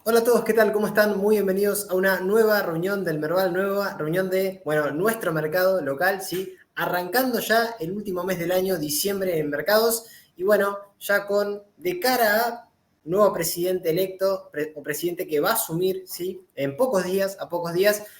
Hola a todos, ¿qué tal? ¿Cómo están? Muy bienvenidos a una nueva reunión del Merval, nueva reunión de, nuestro mercado local, ¿sí? Arrancando ya el último mes del año, diciembre en mercados, y bueno, ya de cara a nuevo presidente electo, o presidente que va a asumir, ¿sí? En pocos días,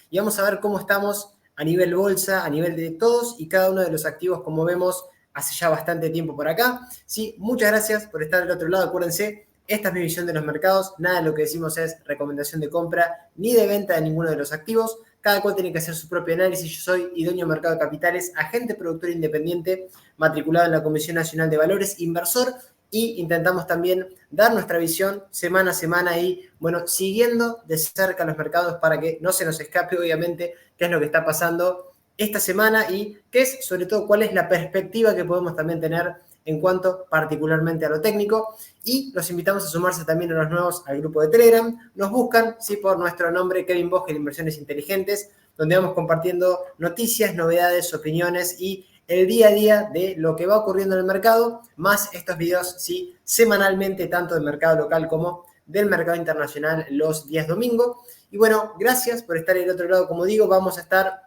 y vamos a ver cómo estamos a nivel bolsa, a nivel de todos y cada uno de los activos, como vemos hace ya bastante tiempo por acá, ¿sí? Muchas gracias por estar del otro lado, acuérdense. Esta es mi visión de los mercados, nada de lo que decimos es recomendación de compra ni de venta de ninguno de los activos, cada cual tiene que hacer su propio análisis. Yo soy Idóneo Mercado de Capitales, agente productor independiente, matriculado en la Comisión Nacional de Valores, inversor, y intentamos también dar nuestra visión semana a semana y, siguiendo de cerca los mercados para que no se nos escape, obviamente, qué es lo que está pasando esta semana y qué es, sobre todo, cuál es la perspectiva que podemos también tener en cuanto particularmente a lo técnico. Y los invitamos a sumarse también a los nuevos al grupo de Telegram. Nos buscan, sí, por nuestro nombre, Kevin Vogel, Inversiones Inteligentes, donde vamos compartiendo noticias, novedades, opiniones y el día a día de lo que va ocurriendo en el mercado, más estos videos, sí, semanalmente, tanto del mercado local como del mercado internacional los días domingo. Y bueno, gracias por estar del otro lado. Como digo, vamos a estar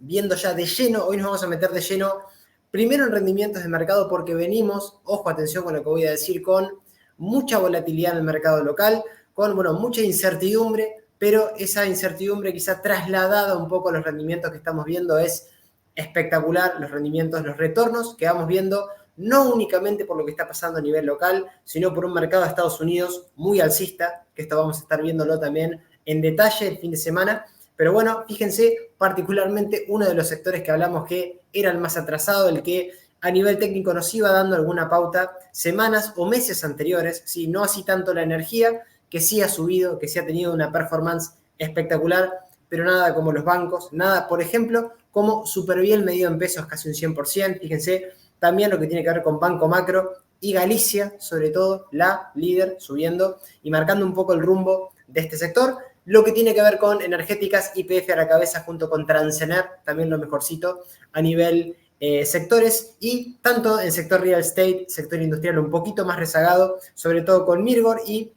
viendo ya de lleno, hoy nos vamos a meter de lleno primero en rendimientos de mercado porque venimos, ojo, atención con lo que voy a decir, con mucha volatilidad en el mercado local, con, mucha incertidumbre, pero esa incertidumbre quizá trasladada un poco a los rendimientos que estamos viendo es espectacular, los rendimientos, los retornos que vamos viendo, no únicamente por lo que está pasando a nivel local, sino por un mercado de Estados Unidos muy alcista, que esto vamos a estar viéndolo también en detalle el fin de semana. Pero bueno, fíjense particularmente uno de los sectores que hablamos que era el más atrasado, el que a nivel técnico nos iba dando alguna pauta semanas o meses anteriores, ¿sí? No así tanto la energía, que sí ha subido, que sí ha tenido una performance espectacular, pero nada como los bancos, nada, por ejemplo, como Superviel medido en pesos casi un 100%, fíjense, también lo que tiene que ver con Banco Macro y Galicia, sobre todo, la líder subiendo y marcando un poco el rumbo de este sector. Lo que tiene que ver con energéticas, YPF a la cabeza junto con Transener, también lo mejorcito a nivel sectores, y tanto en sector real estate, sector industrial un poquito más rezagado, sobre todo con Mirgor y,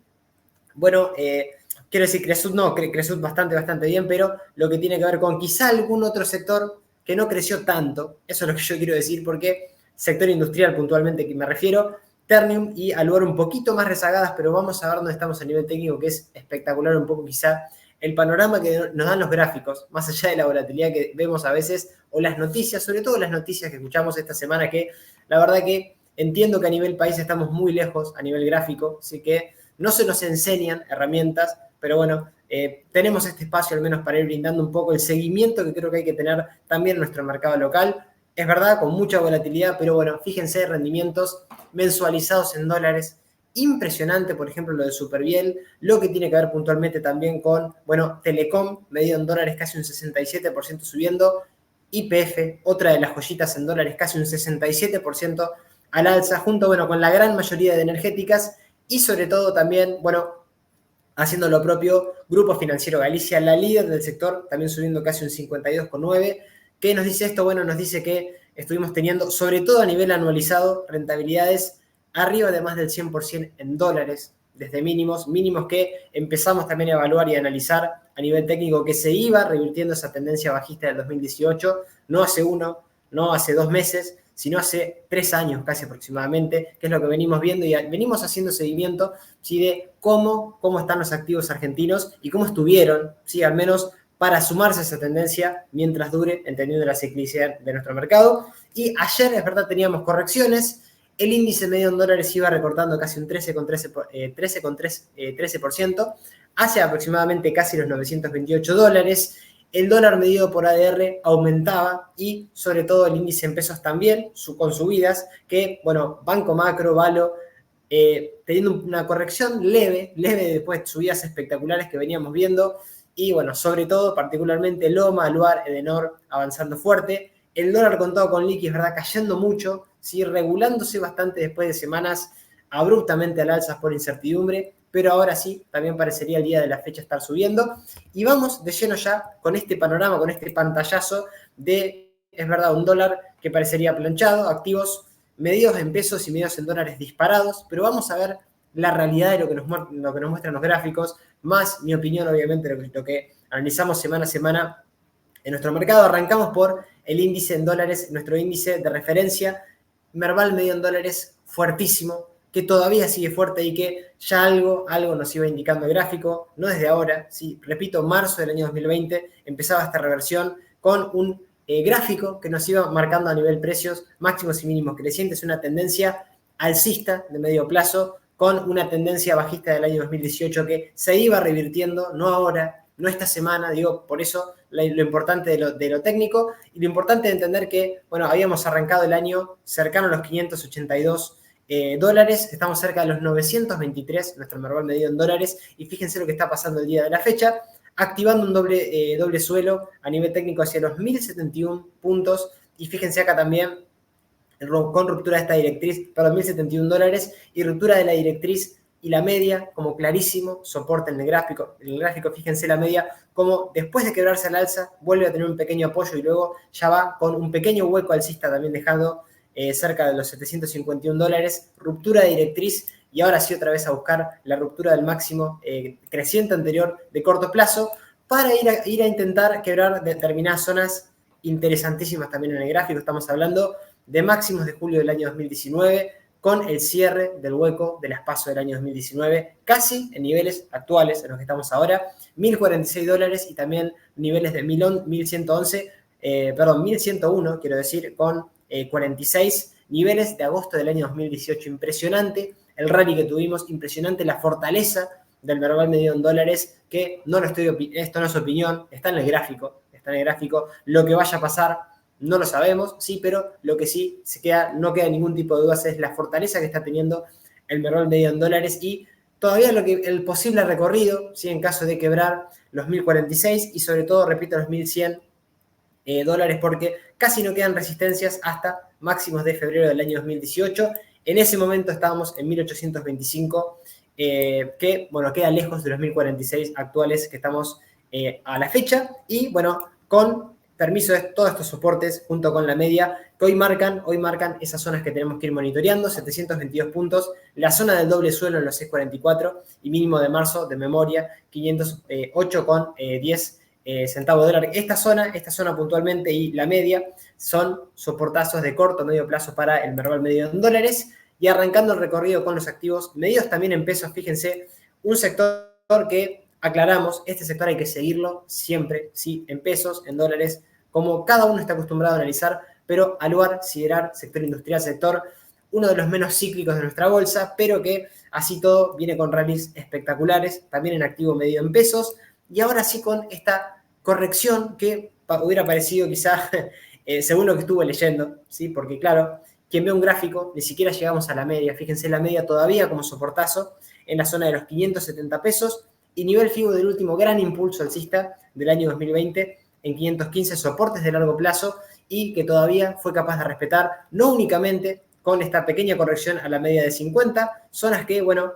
quiero decir, Cresut no, Cresut bastante bien, pero lo que tiene que ver con quizá algún otro sector que no creció tanto, eso es lo que yo quiero decir, porque sector industrial puntualmente que me refiero, Ternium y Alvor un poquito más rezagadas, pero vamos a ver dónde estamos a nivel técnico, que es espectacular un poco quizá el panorama que nos dan los gráficos, más allá de la volatilidad que vemos a veces, o las noticias, sobre todo las noticias que escuchamos esta semana, que la verdad que entiendo que a nivel país estamos muy lejos a nivel gráfico, así que no se nos enseñan herramientas, pero bueno, tenemos este espacio al menos para ir brindando un poco el seguimiento que creo que hay que tener también en nuestro mercado local. Es verdad, con mucha volatilidad, pero bueno, fíjense, rendimientos mensualizados en dólares, impresionante, por ejemplo, lo de Superviel, lo que tiene que ver puntualmente también con, Telecom, medido en dólares casi un 67% subiendo, YPF, otra de las joyitas en dólares, casi un 67% al alza, junto, con la gran mayoría de energéticas y sobre todo también, haciendo lo propio, Grupo Financiero Galicia, la líder del sector, también subiendo casi un 52,9%. ¿Qué nos dice esto? Bueno, nos dice que estuvimos teniendo, sobre todo a nivel anualizado, rentabilidades arriba de más del 100% en dólares, desde mínimos que empezamos también a evaluar y a analizar a nivel técnico, que se iba revirtiendo esa tendencia bajista del 2018, no hace uno, no hace 2 meses, sino hace 3 años casi aproximadamente, que es lo que venimos viendo y venimos haciendo seguimiento, ¿sí? De cómo están los activos argentinos y cómo estuvieron, ¿sí? Al menos para sumarse a esa tendencia mientras dure, entendiendo la ciclicidad de nuestro mercado. Y ayer, es verdad, teníamos correcciones, el índice medio en dólares iba recortando casi un 13% hacia aproximadamente casi los $928. El dólar medido por ADR aumentaba y sobre todo el índice en pesos también, con subidas, que, Banco Macro, Valo, teniendo una corrección leve después de subidas espectaculares que veníamos viendo, y sobre todo, particularmente Loma, Aluar, Edenor avanzando fuerte, el dólar contado con liqui, es verdad, cayendo mucho, ¿sí? Regulándose bastante después de semanas abruptamente al alza por incertidumbre, pero ahora sí, también parecería el día de la fecha estar subiendo. Y vamos de lleno ya con este panorama, con este pantallazo de, es verdad, un dólar que parecería planchado, activos medidos en pesos y medidos en dólares disparados, pero vamos a ver la realidad de lo que nos muestran los gráficos, más mi opinión, obviamente, lo que analizamos semana a semana en nuestro mercado. Arrancamos por el índice en dólares, nuestro índice de referencia, Merval medio en dólares, fuertísimo, que todavía sigue fuerte y que ya algo nos iba indicando el gráfico, no desde ahora, sí, repito, marzo del año 2020 empezaba esta reversión con un gráfico que nos iba marcando a nivel precios máximos y mínimos crecientes, una tendencia alcista de medio plazo con una tendencia bajista del año 2018 que se iba revirtiendo, no ahora, no esta semana, digo, por eso lo importante de lo técnico y lo importante de entender que, bueno, habíamos arrancado el año cercano a los 582 dólares, estamos cerca de los 923, nuestro Merval medido en dólares, y fíjense lo que está pasando el día de la fecha, activando un doble suelo a nivel técnico hacia los 1071 puntos, y fíjense acá también con ruptura de esta directriz, perdón, 1071 dólares, y ruptura de la directriz y la media como clarísimo soporte en el gráfico. En el gráfico, fíjense la media, como después de quebrarse al alza, vuelve a tener un pequeño apoyo y luego ya va con un pequeño hueco alcista también dejando cerca de los 751 dólares, ruptura de directriz y ahora sí otra vez a buscar la ruptura del máximo creciente anterior de corto plazo para ir a intentar quebrar determinadas zonas interesantísimas también en el gráfico. Estamos hablando de máximos de julio del año 2019 con el cierre del hueco de las PASO del año 2019, casi en niveles actuales en los que estamos ahora, 1.046 dólares y también niveles de 1.101, quiero decir, con 46 niveles de agosto del año 2018. Impresionante el rally que tuvimos, impresionante la fortaleza del Merval medido en dólares, que esto no es opinión, está en el gráfico, lo que vaya a pasar no lo sabemos, sí, pero lo que sí no queda ningún tipo de dudas es la fortaleza que está teniendo el Merval medio en dólares y todavía el posible recorrido, ¿sí? En caso de quebrar los 1.046 y sobre todo, repito, los 1.100 dólares porque casi no quedan resistencias hasta máximos de febrero del año 2018. En ese momento estábamos en 1.825, que, bueno, queda lejos de los 1.046 actuales que estamos a la fecha y, bueno, con permiso de todos estos soportes junto con la media que hoy marcan esas zonas que tenemos que ir monitoreando, 722 puntos, la zona del doble suelo en los 644 y mínimo de marzo de memoria 508,10 centavos de dólar. Esta zona puntualmente y la media son soportazos de corto medio plazo para el Merval medio en dólares y arrancando el recorrido con los activos medidos también en pesos. Fíjense, un sector que aclaramos, este sector hay que seguirlo siempre, sí, en pesos, en dólares, como cada uno está acostumbrado a analizar, pero Aluar, Siderar, sector industrial, sector uno de los menos cíclicos de nuestra bolsa, pero que así todo viene con rallies espectaculares, también en activo medido en pesos, y ahora sí con esta corrección que hubiera parecido quizá, según lo que estuve leyendo, ¿sí? Porque claro, quien ve un gráfico, ni siquiera llegamos a la media, fíjense la media todavía como soportazo en la zona de los 570 pesos, y nivel FIBO del último gran impulso alcista del año 2020 en 515, soportes de largo plazo y que todavía fue capaz de respetar, no únicamente con esta pequeña corrección a la media de 50, zonas que, bueno,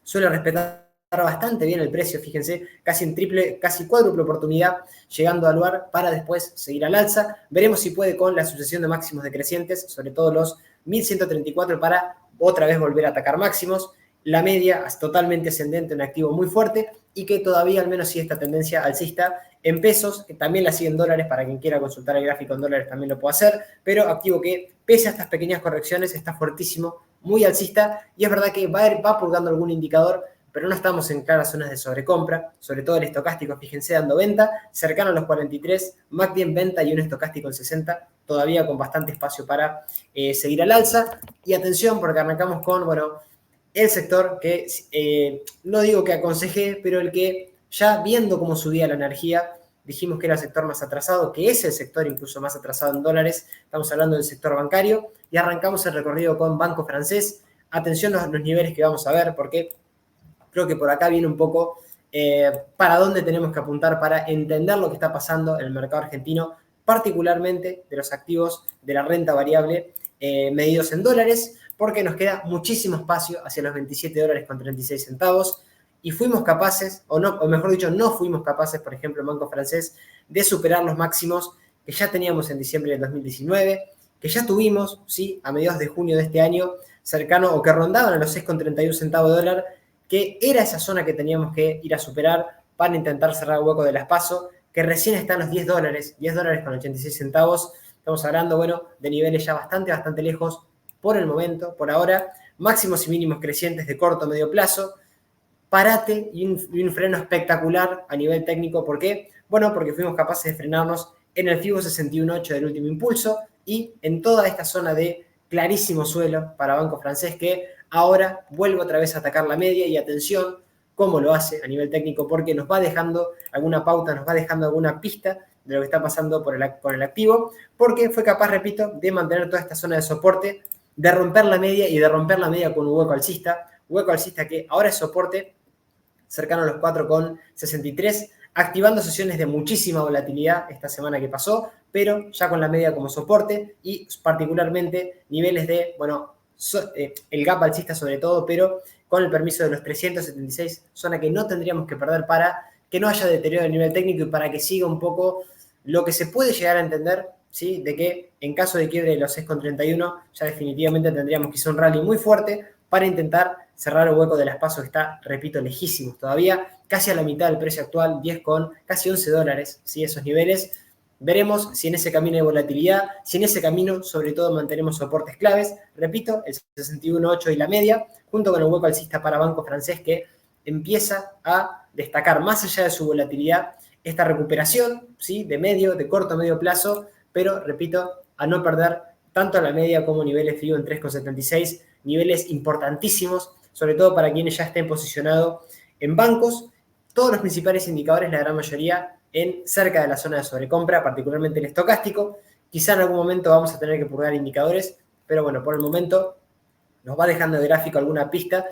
suele respetar bastante bien el precio, fíjense, casi en triple, casi cuádruple oportunidad, llegando al lugar para después seguir al alza. Veremos si puede con la sucesión de máximos decrecientes, sobre todo los 1134 para otra vez volver a atacar máximos. La media es totalmente ascendente, un activo muy fuerte y que todavía al menos sigue esta tendencia alcista en pesos, que también la sigue en dólares, para quien quiera consultar el gráfico en dólares también lo puede hacer, pero activo que pese a estas pequeñas correcciones está fuertísimo, muy alcista y es verdad que va purgando algún indicador, pero no estamos en claras zonas de sobrecompra, sobre todo el estocástico, fíjense, dando venta, cercano a los 43, MACD en venta y un estocástico en 60, todavía con bastante espacio para seguir al alza. Y atención, porque arrancamos con, bueno, el sector que no digo que aconsejé, pero el que ya viendo cómo subía la energía, dijimos que era el sector más atrasado, que es el sector incluso más atrasado en dólares, estamos hablando del sector bancario, y arrancamos el recorrido con Banco Francés. Atención a los niveles que vamos a ver, porque creo que por acá viene un poco para dónde tenemos que apuntar para entender lo que está pasando en el mercado argentino, particularmente de los activos de la renta variable medidos en dólares, porque nos queda muchísimo espacio hacia los 27 dólares con 36 centavos y fuimos capaces, o mejor dicho, no fuimos capaces, por ejemplo, en Banco Francés, de superar los máximos que ya teníamos en diciembre del 2019, que ya tuvimos, ¿sí? A mediados de junio de este año, cercano o que rondaban a los 6,31 centavos de dólar, que era esa zona que teníamos que ir a superar para intentar cerrar el hueco de las PASO, que recién están los $10 con 86 centavos. Estamos hablando, bueno, de niveles ya bastante lejos por el momento, por ahora, máximos y mínimos crecientes de corto o medio plazo, parate y un freno espectacular a nivel técnico. ¿Por qué? Bueno, porque fuimos capaces de frenarnos en el FIBO 61.8 del último impulso y en toda esta zona de clarísimo suelo para banco francés, que ahora vuelve otra vez a atacar la media. Y atención cómo lo hace a nivel técnico, porque nos va dejando alguna pauta, nos va dejando alguna pista de lo que está pasando con el activo, porque fue capaz, repito, de mantener toda esta zona de soporte, de romper la media y de romper la media con un hueco alcista que ahora es soporte cercano a los 4,63, activando sesiones de muchísima volatilidad esta semana que pasó, pero ya con la media como soporte y particularmente niveles de, bueno, el gap alcista sobre todo, pero con el permiso de los 376, zona que no tendríamos que perder para que no haya deterioro del nivel técnico y para que siga un poco lo que se puede llegar a entender, ¿sí? De que en caso de quiebre de los 6,31 ya definitivamente tendríamos que hacer un rally muy fuerte para intentar cerrar el hueco de las PASO, que está, repito, lejísimos todavía, casi a la mitad del precio actual, 10 con casi $11, ¿sí? Esos niveles. Veremos si en ese camino hay volatilidad, si en ese camino sobre todo mantenemos soportes claves, repito, el 61.8 y la media, junto con el hueco alcista para banco francés, que empieza a destacar más allá de su volatilidad esta recuperación, ¿sí? De corto a medio plazo, pero repito, a no perder tanto la media como niveles FIBO en 3,76, niveles importantísimos, sobre todo para quienes ya estén posicionados en bancos. Todos los principales indicadores, la gran mayoría, en cerca de la zona de sobrecompra, particularmente el estocástico. Quizá en algún momento vamos a tener que purgar indicadores, pero bueno, por el momento nos va dejando de gráfico alguna pista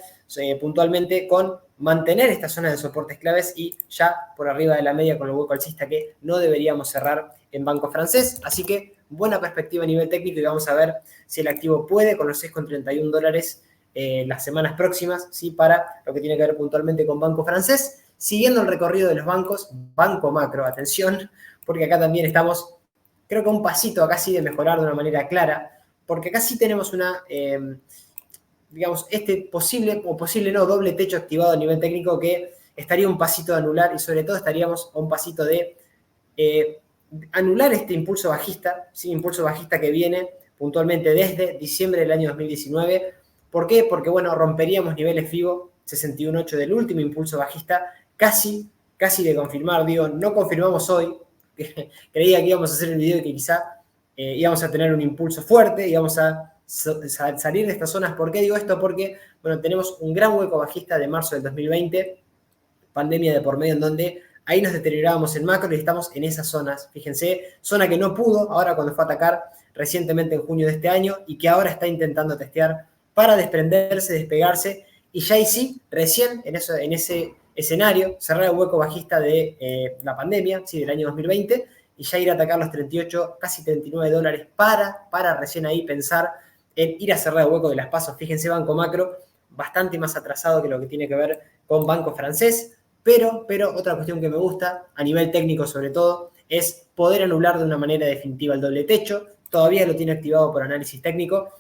puntualmente con mantener estas zonas de soportes claves y ya por arriba de la media con el hueco alcista que no deberíamos cerrar en banco francés. Así que buena perspectiva a nivel técnico y vamos a ver si el activo puede con los 6,31 dólares las semanas próximas, ¿sí? Para lo que tiene que ver puntualmente con banco francés. Siguiendo el recorrido de los bancos, banco macro, atención, porque acá también estamos, creo que un pasito acá sí de mejorar de una manera clara, porque acá sí tenemos una, digamos, este posible, o posible no, doble techo activado a nivel técnico que estaría un pasito de anular y sobre todo estaríamos a un pasito de anular este impulso bajista, ¿sí? Impulso bajista que viene puntualmente desde diciembre del año 2019. ¿Por qué? Porque, bueno, romperíamos niveles FIBO 61.8 del último impulso bajista, casi de confirmar, digo, no confirmamos hoy, creía que íbamos a hacer el video y que quizá íbamos a tener un impulso fuerte, íbamos a salir de estas zonas. ¿Por qué digo esto? Porque, bueno, tenemos un gran hueco bajista de marzo del 2020, pandemia de por medio, en donde ahí nos deteriorábamos en macro y estamos en esas zonas. Fíjense, zona que no pudo ahora cuando fue a atacar recientemente en junio de este año y que ahora está intentando testear para desprenderse, despegarse y ya ahí sí, recién en ese escenario, cerrar el hueco bajista de la pandemia, ¿sí? Del año 2020 y ya ir a atacar los 38, casi 39 dólares para recién ahí pensar en ir a cerrar el hueco de las PASO. Fíjense, banco macro bastante más atrasado que lo que tiene que ver con banco francés, pero otra cuestión que me gusta, a nivel técnico sobre todo, es poder anular de una manera definitiva el doble techo. Todavía lo tiene activado por análisis técnico.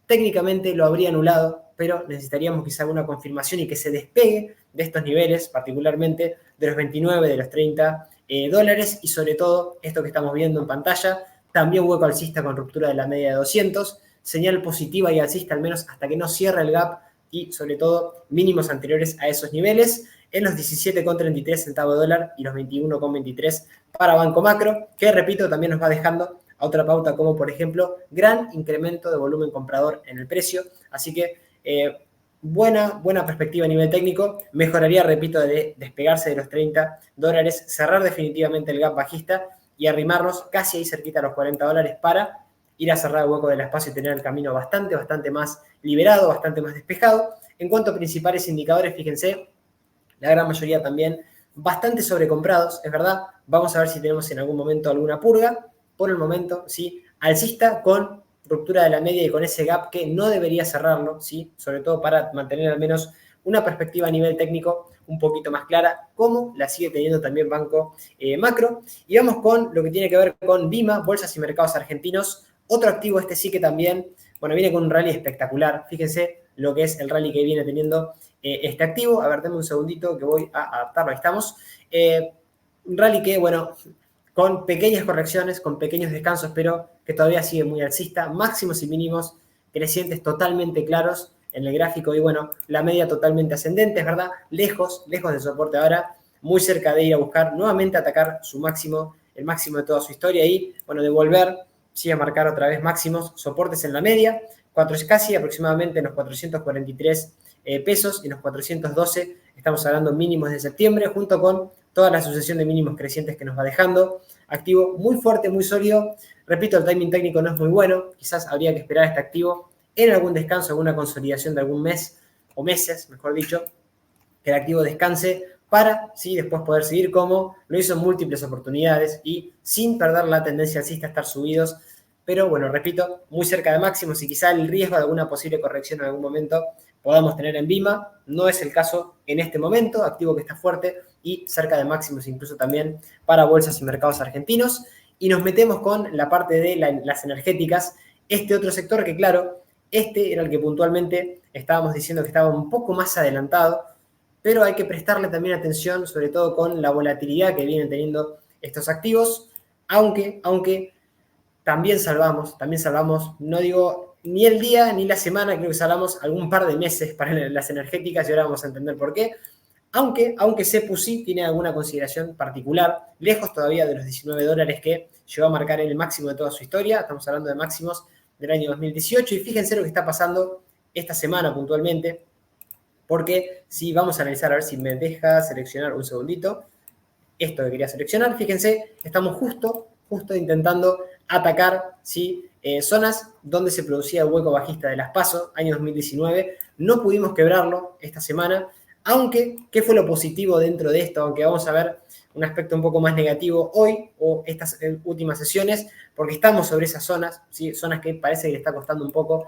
Técnicamente lo habría anulado, pero necesitaríamos quizá alguna confirmación y que se despegue de estos niveles, particularmente de los 29, de los 30 dólares, y sobre todo esto que estamos viendo en pantalla, también hueco alcista con ruptura de la media de 200, señal positiva y alcista al menos hasta que no cierre el gap y sobre todo mínimos anteriores a esos niveles en los 17,33 centavos de dólar y los 21,23 para banco macro, que repito también nos va dejando a otra pauta como por ejemplo gran incremento de volumen comprador en el precio. Así que buena perspectiva a nivel técnico, mejoraría, repito, de despegarse de los 30 dólares, cerrar definitivamente el gap bajista y arrimarnos casi ahí cerquita a los 40 dólares para ir a cerrar el hueco del espacio y tener el camino bastante más liberado, bastante más despejado. En cuanto a principales indicadores, fíjense, la gran mayoría también bastante sobrecomprados, es verdad. Vamos a ver si tenemos en algún momento alguna purga. Por el momento, sí, alcista con ruptura de la media y con ese gap que no debería cerrarlo, ¿sí? Sobre todo para mantener al menos una perspectiva a nivel técnico un poquito más clara, como la sigue teniendo también Banco Macro. Y vamos con lo que tiene que ver con BIMA, Bolsas y Mercados Argentinos. Otro activo, este sí que también bueno, viene con un rally espectacular. Fíjense lo que es el rally que viene teniendo este activo. A ver, denme un segundito que voy a adaptarlo. Ahí estamos. Un rally que, bueno, con pequeñas correcciones, con pequeños descansos, pero que todavía sigue muy alcista. Máximos y mínimos crecientes totalmente claros en el gráfico y, bueno, la media totalmente ascendente, es verdad, lejos del soporte ahora, muy cerca de ir a buscar nuevamente atacar su máximo, el máximo de toda su historia y, bueno, de volver, sí, a marcar otra vez máximos, soportes en la media, casi aproximadamente en los 443 pesos y en los 412 estamos hablando mínimos de septiembre, junto con toda la sucesión de mínimos crecientes que nos va dejando. Activo muy fuerte, muy sólido. Repito, el timing técnico no es muy bueno. Quizás habría que esperar este activo en algún descanso, alguna consolidación de algún mes, o meses, mejor dicho, que el activo descanse para, sí, después poder seguir como lo hizo en múltiples oportunidades y sin perder la tendencia alcista a estar subidos. Pero bueno, repito, muy cerca de máximos y quizá el riesgo de alguna posible corrección en algún momento podamos tener en Bima. No es el caso en este momento, activo que está fuerte y cerca de máximos incluso también para bolsas y mercados argentinos. Y nos metemos con la parte de las energéticas, este otro sector que, claro, este era el que puntualmente estábamos diciendo que estaba un poco más adelantado, pero hay que prestarle también atención, sobre todo con la volatilidad que vienen teniendo estos activos, aunque también salvamos, no digo ni el día ni la semana, creo que salvamos algún par de meses para las energéticas y ahora vamos a entender por qué. Aunque Cepu sí tiene alguna consideración particular, lejos todavía de los $19 que llegó a marcar en el máximo de toda su historia, estamos hablando de máximos del año 2018 y fíjense lo que está pasando esta semana puntualmente, porque si vamos a analizar, a ver si me deja seleccionar un segundito, esto que quería seleccionar, fíjense, estamos justo intentando atacar, ¿sí? Zonas donde se producía el hueco bajista de las PASO, año 2019, no pudimos quebrarlo esta semana, aunque, ¿qué fue lo positivo dentro de esto? Aunque vamos a ver un aspecto un poco más negativo hoy o estas últimas sesiones, porque estamos sobre esas zonas, ¿sí? Zonas que parece que le está costando un poco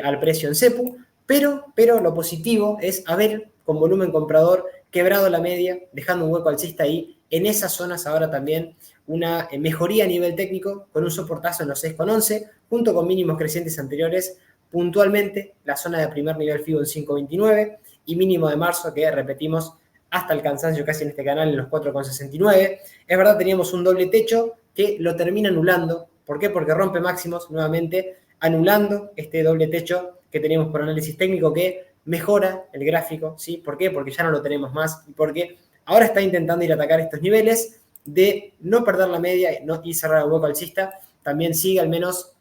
al precio en Cepu, pero lo positivo es haber con volumen comprador quebrado la media, dejando un hueco alcista ahí. En esas zonas ahora también una mejoría a nivel técnico con un soportazo en los 6,11, junto con mínimos crecientes anteriores, puntualmente la zona de primer nivel FIBO en 5,29 y mínimo de marzo que repetimos hasta el cansancio casi en este canal en los 4,69. Es verdad, teníamos un doble techo que lo termina anulando. ¿Por qué? Porque rompe máximos nuevamente, anulando este doble techo que teníamos por análisis técnico que mejora el gráfico, ¿sí? ¿Por qué? Porque ya no lo tenemos más y porque ahora está intentando ir a atacar estos niveles de no perder la media y cerrar el hueco alcista. También sigue al menos,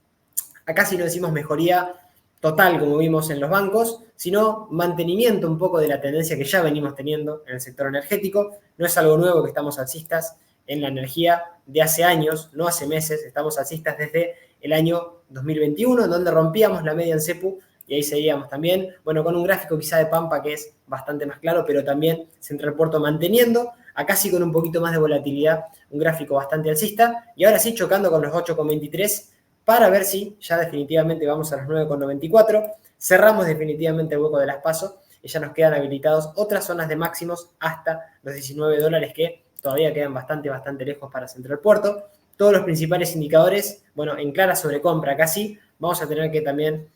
acá si no decimos mejoría total como vimos en los bancos, sino mantenimiento un poco de la tendencia que ya venimos teniendo en el sector energético. No es algo nuevo que estamos alcistas en la energía de hace años, no hace meses, estamos alcistas desde el año 2021, en donde rompíamos la media en Cepu y ahí seguíamos también, bueno, con un gráfico quizá de Pampa que es bastante más claro, pero también Central Puerto manteniendo, acá sí con un poquito más de volatilidad, un gráfico bastante alcista, y ahora sí chocando con los 8,23 para ver si ya definitivamente vamos a los 9,94, cerramos definitivamente el hueco de las PASO y ya nos quedan habilitados otras zonas de máximos hasta los $19 que todavía quedan bastante lejos para Central Puerto. Todos los principales indicadores, bueno, en clara sobrecompra casi, vamos a tener que también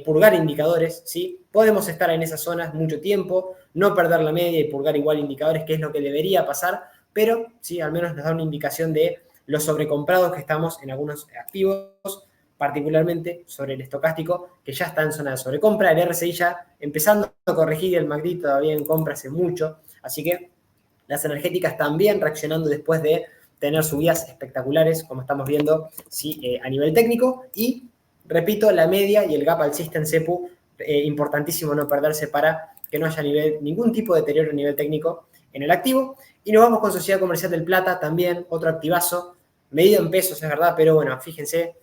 purgar indicadores, ¿sí? Podemos estar en esas zonas mucho tiempo, no perder la media y purgar igual indicadores, que es lo que debería pasar, pero sí, al menos nos da una indicación de los sobrecomprados que estamos en algunos activos, particularmente sobre el estocástico, que ya está en zona de sobrecompra, el RSI ya empezando a corregir, el MACD todavía en compra hace mucho, así que las energéticas también reaccionando después de tener subidas espectaculares, como estamos viendo, sí, a nivel técnico, y repito, la media y el gap alcista en Cepu, importantísimo no perderse para que no haya ningún tipo de deterioro a nivel técnico en el activo. Y nos vamos con Sociedad Comercial del Plata, también otro activazo, medido en pesos, es verdad, pero bueno, fíjense,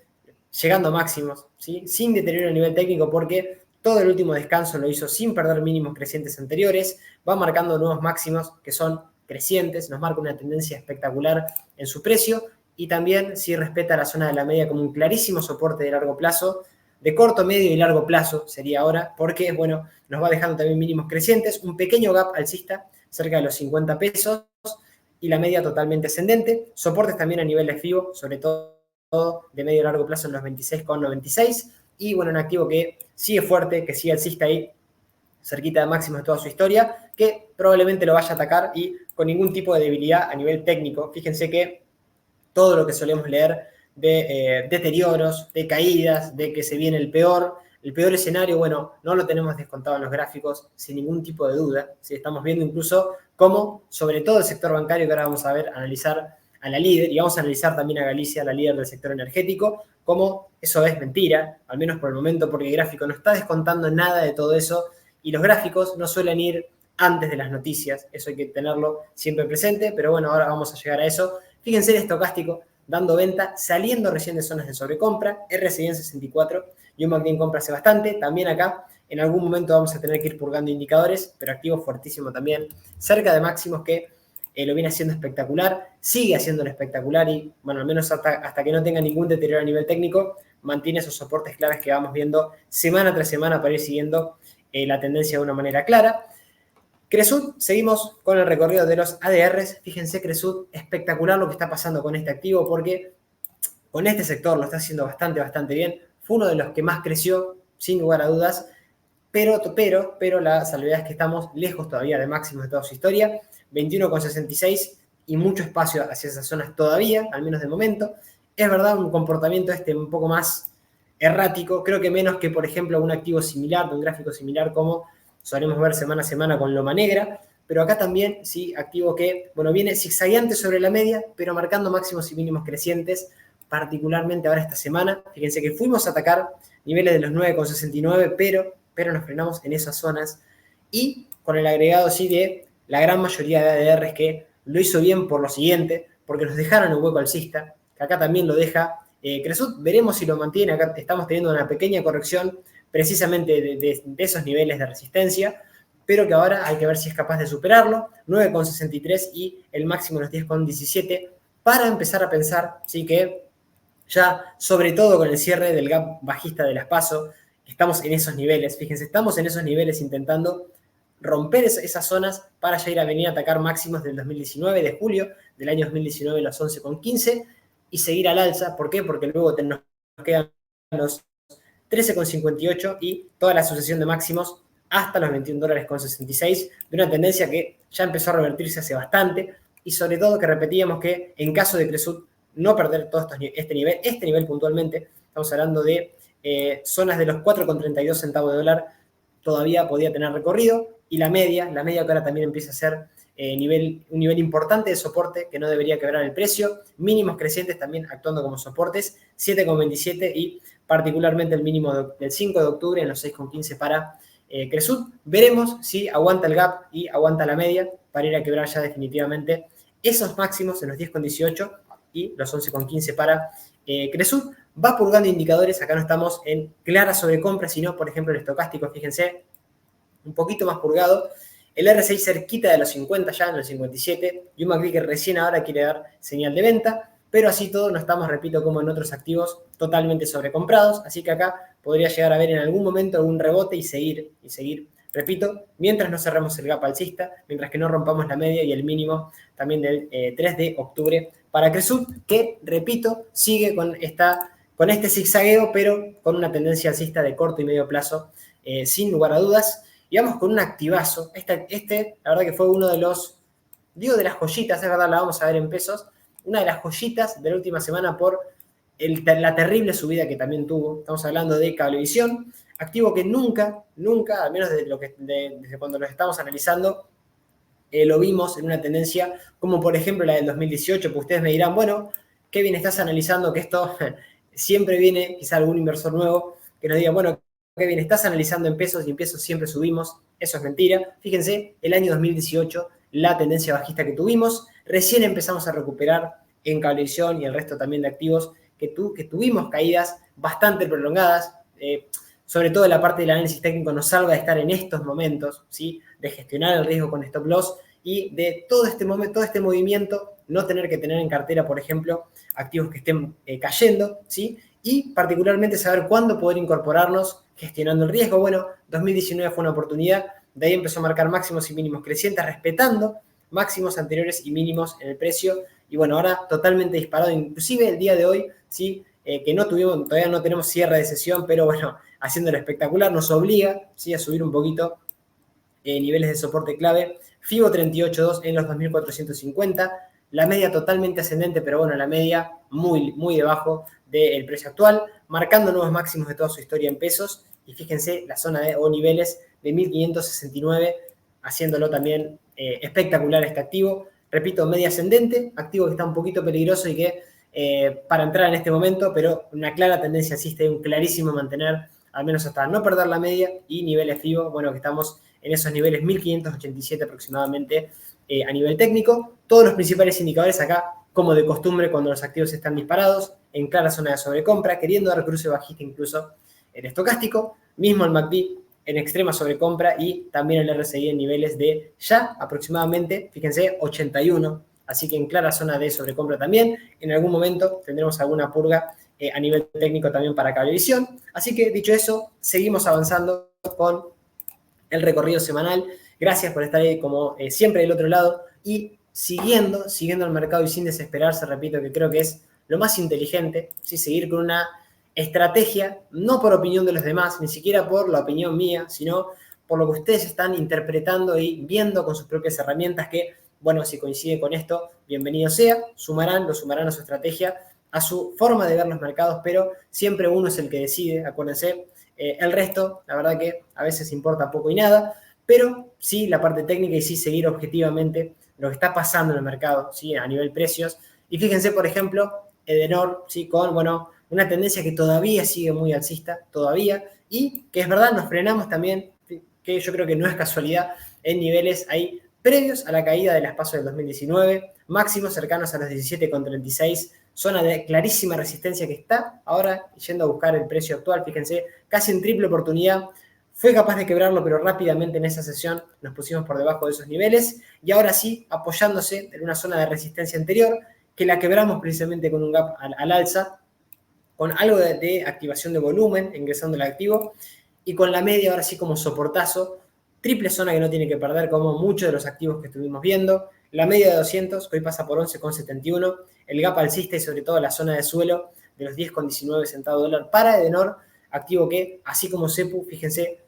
llegando a máximos, ¿sí? Sin deterioro a nivel técnico, porque todo el último descanso lo hizo sin perder mínimos crecientes anteriores, va marcando nuevos máximos que son crecientes, nos marca una tendencia espectacular en su precio, y también sí respeta la zona de la media como un clarísimo soporte de largo plazo, de corto, medio y largo plazo sería ahora, porque, bueno, nos va dejando también mínimos crecientes, un pequeño gap alcista cerca de los 50 pesos y la media totalmente ascendente, soportes también a nivel de FIBO, sobre todo de medio y largo plazo en los 26,96, y bueno, un activo que sigue fuerte, que sigue alcista ahí, cerquita de máximos de toda su historia, que probablemente lo vaya a atacar y con ningún tipo de debilidad a nivel técnico. Fíjense que todo lo que solemos leer de deterioros, de caídas, de que se viene el peor escenario, bueno, no lo tenemos descontado en los gráficos sin ningún tipo de duda. ¿Sí? Estamos viendo incluso cómo, sobre todo el sector bancario, que ahora vamos a ver, analizar a la líder, y vamos a analizar también a Galicia, la líder del sector energético, cómo eso es mentira, al menos por el momento, porque el gráfico no está descontando nada de todo eso, y los gráficos no suelen ir antes de las noticias, eso hay que tenerlo siempre presente, pero bueno, ahora vamos a llegar a eso. Fíjense el estocástico dando venta, saliendo recién de zonas de sobrecompra, RSI en 64, y un MACD en compra hace bastante. También acá, en algún momento vamos a tener que ir purgando indicadores, pero activo fuertísimo también, cerca de máximos que lo viene haciendo espectacular, sigue haciéndolo espectacular y, bueno, al menos hasta que no tenga ningún deterioro a nivel técnico, mantiene esos soportes claves que vamos viendo semana tras semana para ir siguiendo la tendencia de una manera clara. Cresud, seguimos con el recorrido de los ADRs. Fíjense, Cresud, espectacular lo que está pasando con este activo porque con este sector lo está haciendo bastante bien. Fue uno de los que más creció, sin lugar a dudas, pero la salvedad es que estamos lejos todavía de máximos de toda su historia. 21,66 y mucho espacio hacia esas zonas todavía, al menos de momento. Es verdad, un comportamiento un poco más errático, creo que menos que, por ejemplo, un activo similar, de un gráfico similar como solemos ver semana a semana con Loma Negra, pero acá también, sí, activo que, bueno, viene zigzagueante sobre la media, pero marcando máximos y mínimos crecientes, particularmente ahora esta semana. Fíjense que fuimos a atacar niveles de los 9,69, pero nos frenamos en esas zonas y con el agregado, sí, de la gran mayoría de ADRs que lo hizo bien por lo siguiente, porque nos dejaron un hueco alcista, que acá también lo deja Cresud. Veremos si lo mantiene. Acá estamos teniendo una pequeña corrección precisamente de esos niveles de resistencia, pero que ahora hay que ver si es capaz de superarlo. 9,63 y el máximo en los 10,17 para empezar a pensar, sí, que ya, sobre todo con el cierre del gap bajista de las PASO, estamos en esos niveles. Fíjense, estamos en esos niveles intentando romper esas zonas para ya ir a venir a atacar máximos del 2019, de julio del año 2019, los 11,15, y seguir al alza. ¿Por qué? Porque luego nos quedan los 13,58 y toda la sucesión de máximos hasta los $21,66, de una tendencia que ya empezó a revertirse hace bastante, y sobre todo que repetíamos que en caso de Cresud no perder todo este nivel puntualmente, estamos hablando de zonas de los 4,32 centavos de dólar, todavía podía tener recorrido, y la media que ahora también empieza a ser un nivel importante de soporte que no debería quebrar el precio, mínimos crecientes también actuando como soportes, 7,27 y particularmente el mínimo del 5 de octubre en los 6,15 para Cresud. Veremos si aguanta el gap y aguanta la media para ir a quebrar ya definitivamente esos máximos en los 10,18 y los 11,15 para Cresud. Va purgando indicadores, acá no estamos en clara sobrecompra, sino, por ejemplo, el estocástico, fíjense, un poquito más purgado. El RSI cerquita de los 50 ya, en los 57, y un MACD que recién ahora quiere dar señal de venta, pero así todo no estamos, repito, como en otros activos totalmente sobrecomprados, así que acá podría llegar a haber en algún momento algún rebote y seguir, repito, mientras no cerremos el gap alcista, mientras que no rompamos la media y el mínimo también del 3 de octubre para Cresud, que, repito, sigue con este zigzagueo, pero con una tendencia alcista de corto y medio plazo, sin lugar a dudas. Y vamos con un activazo. La verdad que fue uno de de las joyitas, es verdad, la vamos a ver en pesos, una de las joyitas de la última semana por la terrible subida que también tuvo. Estamos hablando de Cablevisión, activo que nunca, al menos desde cuando lo estamos analizando, lo vimos en una tendencia como por ejemplo la del 2018, pues ustedes me dirán, bueno, qué bien estás analizando que esto siempre viene, quizá algún inversor nuevo que nos diga, bueno, qué bien estás analizando en pesos y en pesos siempre subimos. Eso es mentira. Fíjense, el año 2018, la tendencia bajista que tuvimos, recién empezamos a recuperar en Cablevisión y el resto también de activos que tuvimos caídas bastante prolongadas, sobre todo la parte del análisis técnico nos salva de estar en estos momentos, ¿sí? De gestionar el riesgo con stop loss y de todo este movimiento, no tener que tener en cartera, por ejemplo, activos que estén cayendo, ¿sí? Y particularmente saber cuándo poder incorporarnos gestionando el riesgo. Bueno, 2019 fue una oportunidad, de ahí empezó a marcar máximos y mínimos crecientes, respetando máximos anteriores y mínimos en el precio, y bueno, ahora totalmente disparado, inclusive el día de hoy, ¿sí? que todavía no tenemos cierre de sesión, pero bueno, haciéndolo espectacular, nos obliga, ¿sí?, a subir un poquito niveles de soporte clave. FIBO 38.2 en los 2.450, la media totalmente ascendente, pero bueno, la media muy, muy debajo del precio actual, marcando nuevos máximos de toda su historia en pesos. Y fíjense la zona o niveles de 1.569, haciéndolo también espectacular este activo. Repito, media ascendente, activo que está un poquito peligroso y que para entrar en este momento, pero una clara tendencia existe, un clarísimo mantener, al menos hasta no perder la media, y niveles FIBO, bueno, que estamos en esos niveles 1587 aproximadamente a nivel técnico. Todos los principales indicadores acá, como de costumbre, cuando los activos están disparados, en clara zona de sobrecompra, queriendo dar cruce bajista incluso el estocástico, mismo el MACD en extrema sobrecompra y también el RSI en niveles de ya aproximadamente, fíjense, 81, así que en clara zona de sobrecompra también. En algún momento tendremos alguna purga a nivel técnico también para Cablevisión. Así que dicho eso, seguimos avanzando con el recorrido semanal. Gracias por estar ahí como siempre del otro lado y siguiendo el mercado y sin desesperarse. Repito que creo que es lo más inteligente, ¿sí?, seguir con una estrategia, no por opinión de los demás, ni siquiera por la opinión mía, sino por lo que ustedes están interpretando y viendo con sus propias herramientas que, bueno, si coincide con esto, bienvenido sea, lo sumarán a su estrategia, a su forma de ver los mercados, pero siempre uno es el que decide, acuérdense. El resto, la verdad que a veces importa poco y nada, pero sí la parte técnica y sí seguir objetivamente lo que está pasando en el mercado, ¿sí?, a nivel precios. Y fíjense, por ejemplo, Edenor, ¿sí?, con, bueno, una tendencia que todavía sigue muy alcista, todavía, y que es verdad, nos frenamos también, que yo creo que no es casualidad, en niveles ahí previos a la caída de las PASO del 2019, máximos cercanos a los 17,36, zona de clarísima resistencia que está ahora yendo a buscar el precio actual. Fíjense, casi en triple oportunidad, fue capaz de quebrarlo, pero rápidamente en esa sesión nos pusimos por debajo de esos niveles y ahora sí, apoyándose en una zona de resistencia anterior, que la quebramos precisamente con un gap al alza, con algo de activación de volumen, ingresando el activo, y con la media ahora sí como soportazo, triple zona que no tiene que perder, como muchos de los activos que estuvimos viendo. La media de 200, que hoy pasa por 11,71, el gap alcista y sobre todo la zona de suelo de los 10,19 centavos de dólar para Edenor, activo que, así como Cepu, fíjense,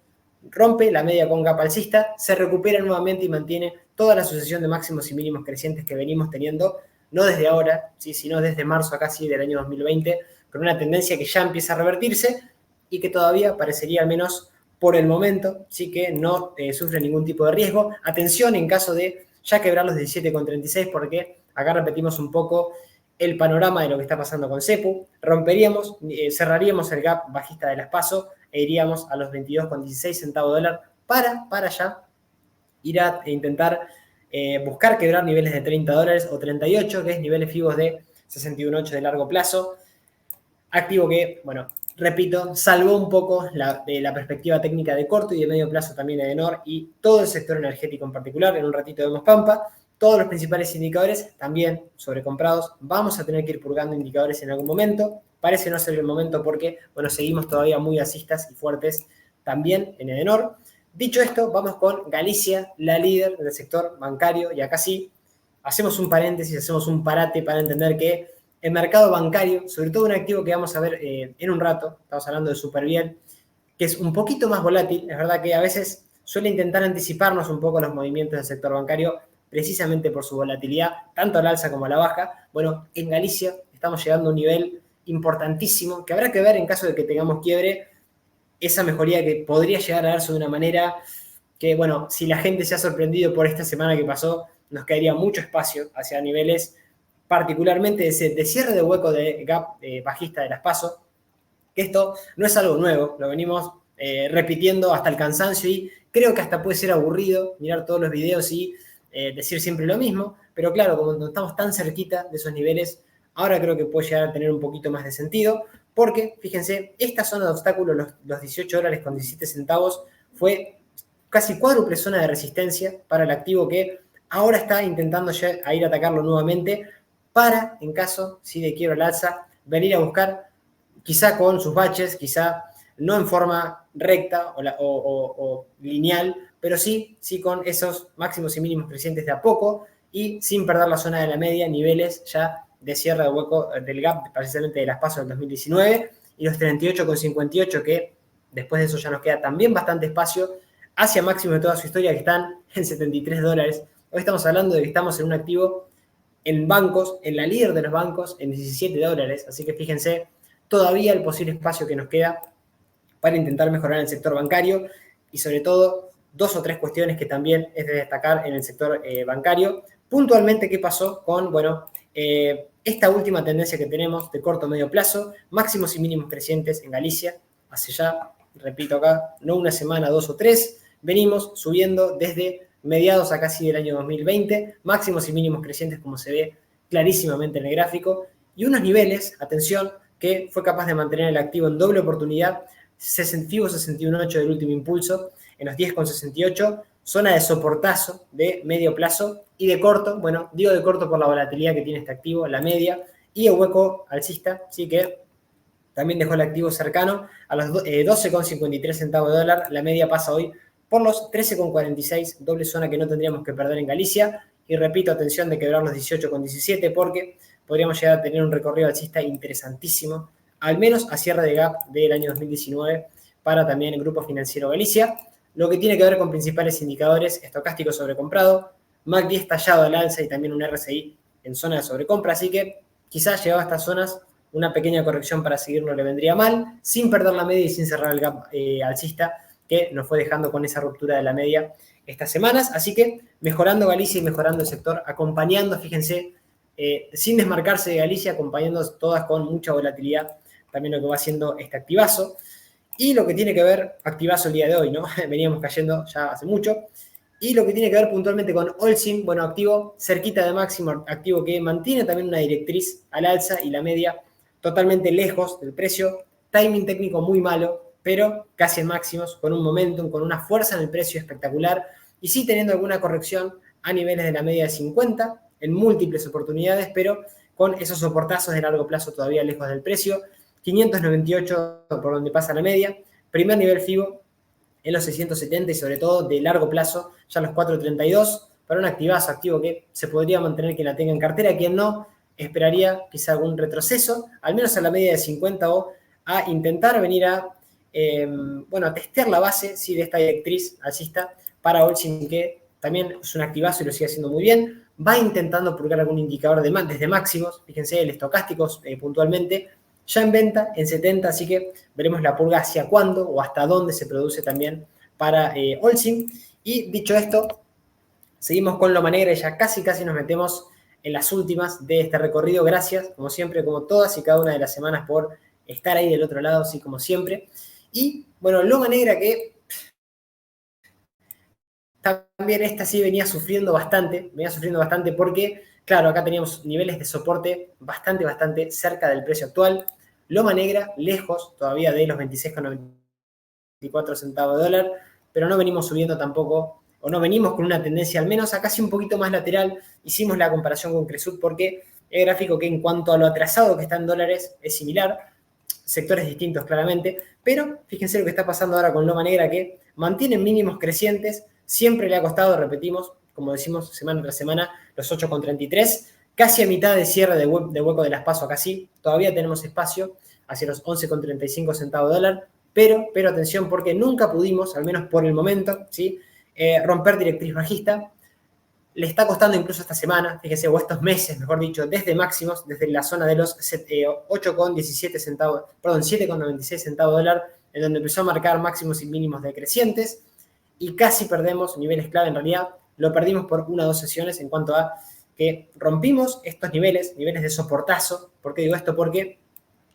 rompe la media con gap alcista, se recupera nuevamente y mantiene toda la sucesión de máximos y mínimos crecientes que venimos teniendo, no desde ahora, ¿sí?, sino desde marzo acá sí del año 2020, con una tendencia que ya empieza a revertirse y que todavía parecería, al menos por el momento, sí que no sufre ningún tipo de riesgo. Atención en caso de ya quebrar los 17,36, porque acá repetimos un poco el panorama de lo que está pasando con Cepu. Romperíamos, cerraríamos el gap bajista de las PASO e iríamos a los 22,16 centavos de dólar para ya ir a intentar buscar quebrar niveles de 30 dólares o 38, que es niveles FIBOS de 61,8 de largo plazo. Activo que, bueno, repito, salvó un poco de la perspectiva técnica de corto y de medio plazo también Edenor y todo el sector energético en particular. En un ratito vemos Pampa. Todos los principales indicadores también sobrecomprados. Vamos a tener que ir purgando indicadores en algún momento. Parece no ser el momento porque, bueno, seguimos todavía muy alcistas y fuertes también en Edenor. Dicho esto, vamos con Galicia, la líder del sector bancario. Y acá sí, hacemos un paréntesis, hacemos un parate para entender que el mercado bancario, sobre todo un activo que vamos a ver en un rato, estamos hablando de Superbiel, que es un poquito más volátil. Es verdad que a veces suele intentar anticiparnos un poco los movimientos del sector bancario, precisamente por su volatilidad, tanto a la alza como a la baja. Bueno, en Galicia estamos llegando a un nivel importantísimo, que habrá que ver en caso de que tengamos quiebre, esa mejoría que podría llegar a darse de una manera que, bueno, si la gente se ha sorprendido por esta semana que pasó, nos caería mucho espacio hacia niveles particularmente de cierre de hueco de gap bajista de las PASO, que esto no es algo nuevo, lo venimos repitiendo hasta el cansancio y creo que hasta puede ser aburrido mirar todos los videos y decir siempre lo mismo, pero claro, como no estamos tan cerquita de esos niveles, ahora creo que puede llegar a tener un poquito más de sentido, porque fíjense, esta zona de obstáculo, los 18 dólares con 17 centavos, fue casi cuádruple zona de resistencia para el activo que ahora está intentando ya a ir a atacarlo nuevamente, para, en caso sí, de quiebra al alza, venir a buscar, quizá con sus baches, quizá no en forma recta o lineal, pero sí con esos máximos y mínimos crecientes de a poco y sin perder la zona de la media, niveles ya de cierre de hueco del gap, precisamente de las PASO del 2019, y los 38,58 que después de eso ya nos queda también bastante espacio hacia máximo de toda su historia, que están en $73. Hoy estamos hablando de que estamos en un activo en bancos, en la líder de los bancos, en $17. Así que fíjense todavía el posible espacio que nos queda para intentar mejorar el sector bancario y sobre todo 2 o 3 cuestiones que también es de destacar en el sector bancario. Puntualmente, ¿qué pasó con, esta última tendencia que tenemos de corto o medio plazo? Máximos y mínimos crecientes en Galicia, hace ya, repito acá, no una semana, 2 o 3, venimos subiendo desde mediados a casi del año 2020, máximos y mínimos crecientes como se ve clarísimamente en el gráfico, y unos niveles, atención, que fue capaz de mantener el activo en doble oportunidad, FIBO 61.8 del último impulso, en los 10,68, zona de soportazo de medio plazo y de corto, bueno, digo de corto por la volatilidad que tiene este activo, la media, y el hueco alcista, así que también dejó el activo cercano a los 12,53 centavos de dólar, la media pasa hoy por los 13,46, doble zona que no tendríamos que perder en Galicia, y repito, atención de quebrar los 18,17 porque podríamos llegar a tener un recorrido alcista interesantísimo, al menos a cierre de gap del año 2019 para también el Grupo Financiero Galicia. Lo que tiene que ver con principales indicadores, estocástico sobrecomprado, MACD estallado al alza y también un RSI en zona de sobrecompra, así que quizás llegado a estas zonas una pequeña corrección para seguir no le vendría mal, sin perder la media y sin cerrar el gap alcista que nos fue dejando con esa ruptura de la media estas semanas. Así que mejorando Galicia y mejorando el sector, acompañando, fíjense, sin desmarcarse de Galicia, acompañando todas con mucha volatilidad, también lo que va haciendo este activazo. Y lo que tiene que ver, activazo el día de hoy, ¿no? Veníamos cayendo ya hace mucho. Y lo que tiene que ver puntualmente con Holcim, bueno, activo cerquita de máximo, activo que mantiene también una directriz al alza y la media totalmente lejos del precio. Timing técnico muy malo, pero casi en máximos, con un momentum, con una fuerza en el precio espectacular. Y sí teniendo alguna corrección a niveles de la media de 50 en múltiples oportunidades, pero con esos soportazos de largo plazo todavía lejos del precio. 598 por donde pasa la media. Primer nivel FIBO en los 670 y sobre todo de largo plazo, ya los 432, para un activazo activo que se podría mantener quien la tenga en cartera, quien no, esperaría quizá algún retroceso, al menos a la media de 50 o a intentar venir a, a testear la base ¿sí? De esta directriz alcista para Holcim, que también es un activazo y lo sigue haciendo muy bien. Va intentando purgar algún indicador desde máximos, fíjense, el estocástico puntualmente, ya en venta en 70, así que veremos la purga hacia cuándo o hasta dónde se produce también para Holcim. Y dicho esto, seguimos con Loma Negra y ya casi nos metemos en las últimas de este recorrido. Gracias, como siempre, como todas y cada una de las semanas por estar ahí del otro lado, así como siempre. Y bueno, Loma Negra que también esta sí venía sufriendo bastante porque, claro, acá teníamos niveles de soporte bastante cerca del precio actual. Loma Negra, lejos todavía de los 26,94 centavos de dólar, pero no venimos subiendo tampoco, o no venimos con una tendencia al menos a casi un poquito más lateral. Hicimos la comparación con Cresut porque el gráfico que en cuanto a lo atrasado que está en dólares es similar, sectores distintos claramente, pero fíjense lo que está pasando ahora con Loma Negra, que mantiene mínimos crecientes, siempre le ha costado, repetimos, como decimos semana tras semana, los 8,33, casi a mitad de cierre de hueco de las PASO, casi, todavía tenemos espacio hacia los 11,35 centavos de dólar, pero atención porque nunca pudimos, al menos por el momento, ¿sí? Romper directriz bajista. Le está costando incluso esta semana, fíjense, o estos meses, mejor dicho, desde máximos, desde la zona de los 8,17 centavos, perdón, 7,96 centavos de dólar, en donde empezó a marcar máximos y mínimos decrecientes, y casi perdemos niveles clave. En realidad, lo perdimos por 1 o 2 sesiones en cuanto a que rompimos estos niveles de soportazo. ¿Por qué digo esto? Porque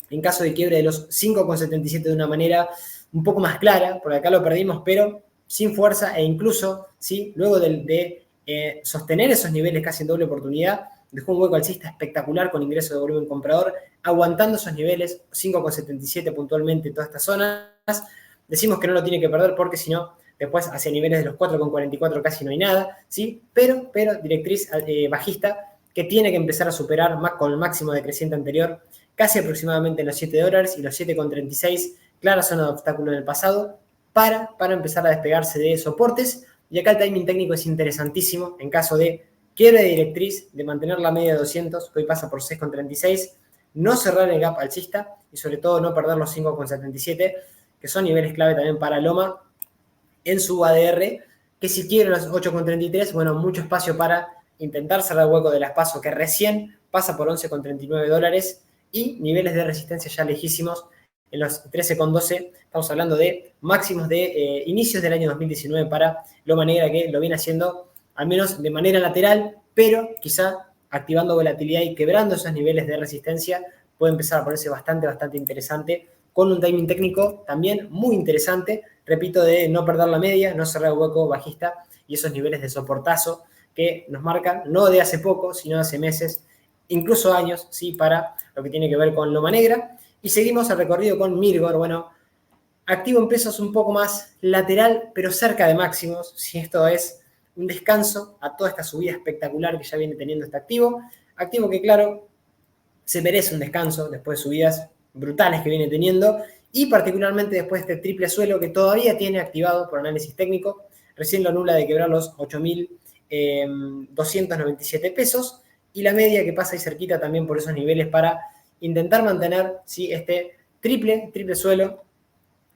en caso de quiebre de los 5,77 de una manera un poco más clara, porque acá lo perdimos, pero sin fuerza, e incluso, ¿sí? Luego de sostener esos niveles casi en doble oportunidad, dejó un hueco alcista espectacular con ingreso de volumen comprador, aguantando esos niveles, 5,77 puntualmente en todas estas zonas. Decimos que no lo tiene que perder porque si no, después hacia niveles de los 4,44 casi no hay nada, ¿sí? Pero directriz bajista que tiene que empezar a superar con el máximo decreciente anterior, casi aproximadamente en los $7 y los 7,36, clara zona de obstáculo en el pasado, para empezar a despegarse de soportes. Y acá el timing técnico es interesantísimo en caso de quiebre de directriz de mantener la media de 200, que hoy pasa por 6,36, no cerrar el gap alcista y sobre todo no perder los 5,77, que son niveles clave también para Loma en su ADR, que si quiere los 8,33, bueno, mucho espacio para intentar cerrar el hueco de las PASO, que recién pasa por 11,39 dólares, y niveles de resistencia ya lejísimos en los 13,12. Estamos hablando de máximos de inicios del año 2019 para Loma Negra, que lo viene haciendo al menos de manera lateral, pero quizá activando volatilidad y quebrando esos niveles de resistencia, puede empezar a ponerse bastante interesante, con un timing técnico también muy interesante, repito, de no perder la media, no cerrar el hueco bajista y esos niveles de soportazo que nos marcan, no de hace poco, sino de hace meses, incluso años, ¿sí? Para lo que tiene que ver con Loma Negra. Y seguimos el recorrido con Mirgor, bueno, activo en pesos un poco más lateral, pero cerca de máximos, si esto es un descanso a toda esta subida espectacular que ya viene teniendo este activo. Activo que, claro, se merece un descanso después de subidas brutales que viene teniendo y particularmente después de este triple suelo que todavía tiene activado por análisis técnico. Recién lo anula de quebrar los 8.297 pesos y la media que pasa ahí cerquita también por esos niveles para intentar mantener, ¿sí?, este triple suelo